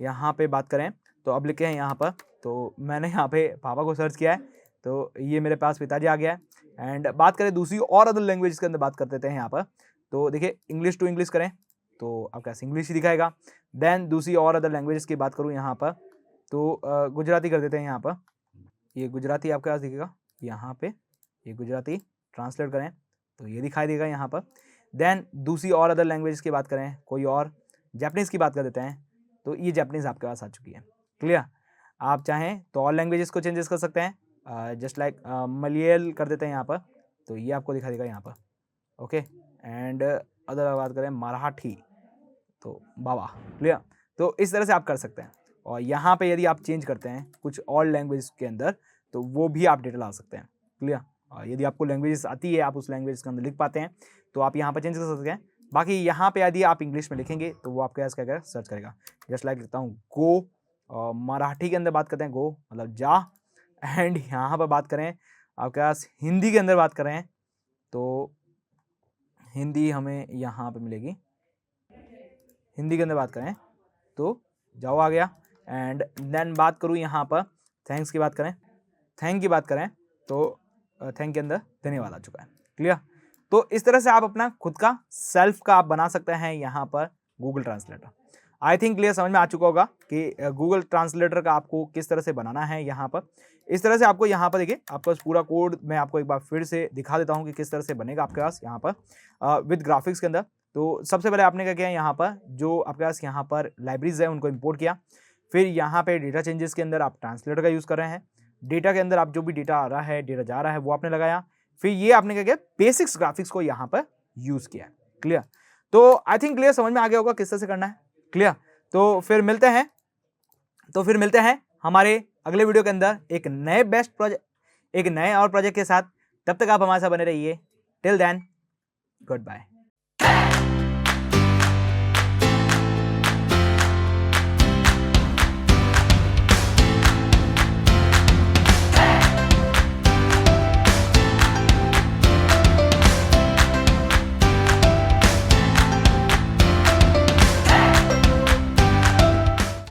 यहाँ पे बात करें तो अब लिखे हैं यहाँ पर, तो मैंने यहाँ पे पापा को सर्च किया है तो ये मेरे पास पिताजी आ गया है। एंड बात करें दूसरी और अदर लैंग्वेज के अंदर बात कर देते हैं यहाँ पर, तो देखिए इंग्लिश टू इंग्लिश करें तो आपके पास इंग्लिश ही दिखाएगा। देन दूसरी और अदर लैंग्वेजेस की बात करूँ यहाँ पर तो गुजराती कर देते हैं यहाँ पर, ये गुजराती आपके पास दिखेगा यहाँ पे, ये गुजराती ट्रांसलेट करें तो ये दिखाई देगा यहाँ पर। देन दूसरी और अदर लैंग्वेज की बात करें, कोई और जापानीज़ की बात कर देते हैं तो ये जापानीज़ आपके पास आ चुकी है। क्लियर। आप चाहें तो और लैंग्वेजेस को चेंजेस कर सकते हैं, जस्ट लाइक मलयाल कर देते हैं यहाँ पर, तो ये आपको दिखा देगा यहाँ पर। ओके, एंड अदर बात करें मराठी तो बाबा। क्लियर। तो इस तरह से आप कर सकते हैं, और यहाँ पे यदि आप चेंज करते हैं कुछ और लैंग्वेज के अंदर तो वो भी आप डेटा ला सकते हैं। क्लियर। यदि आपको लैंग्वेजेस आती है, आप उस लैंग्वेज के अंदर लिख पाते हैं तो आप यहाँ पर चेंज कर सकते हैं। बाकी यहाँ पे यदि आप इंग्लिश में लिखेंगे तो वो आपके पास क्या करेगा, सर्च करेगा। जस्ट लाइक लिखता हूँ गो, और मराठी के अंदर बात करते हैं गो मतलब जा, एंड यहाँ पर बात करें आपके पास हिंदी के अंदर बात करें तो हिंदी हमें यहाँ पे मिलेगी, हिंदी के अंदर बात करें तो जाओ आ गया। एंड देन बात करूँ यहाँ पर थैंक्स की बात करें, थैंक की बात करें तो थैंक के अंदर धन्यवाद आ चुका है। क्लियर। तो इस तरह से आप अपना खुद का सेल्फ का आप बना सकते हैं यहाँ पर Google translator. I think clear समझ में आ चुका होगा कि गूगल ट्रांसलेटर का आपको किस तरह से बनाना है। यहाँ पर इस तरह से आपको यहाँ पर देखिए आपका पूरा कोड मैं आपको एक बार फिर से दिखा देता हूँ कि किस तरह से बनेगा आपके पास यहाँ पर विद ग्राफिक्स के अंदर। तो सबसे पहले आपने क्या किया, यहाँ पर जो आपके पास यहाँ पर लाइब्रेरीज है उनको इम्पोर्ट किया। फिर यहाँ पे डेटा चेंजेस के अंदर आप ट्रांसलेटर का यूज़ कर रहे हैं, डेटा के अंदर आप जो भी डेटा आ रहा है, डेटा जा रहा है वो आपने लगाया। फिर ये आपने क्या किया, बेसिक्स ग्राफिक्स को यहाँ पर यूज़ किया। क्लियर। तो आई थिंक क्लियर समझ में आ गया होगा किस तरह से करना है। क्लियर। तो फिर मिलते हैं हमारे अगले वीडियो के अंदर एक नए बेस्ट प्रोजेक्ट, एक नए और प्रोजेक्ट के साथ। तब तक आप हमारे साथ बने रहिए। Till then good bye.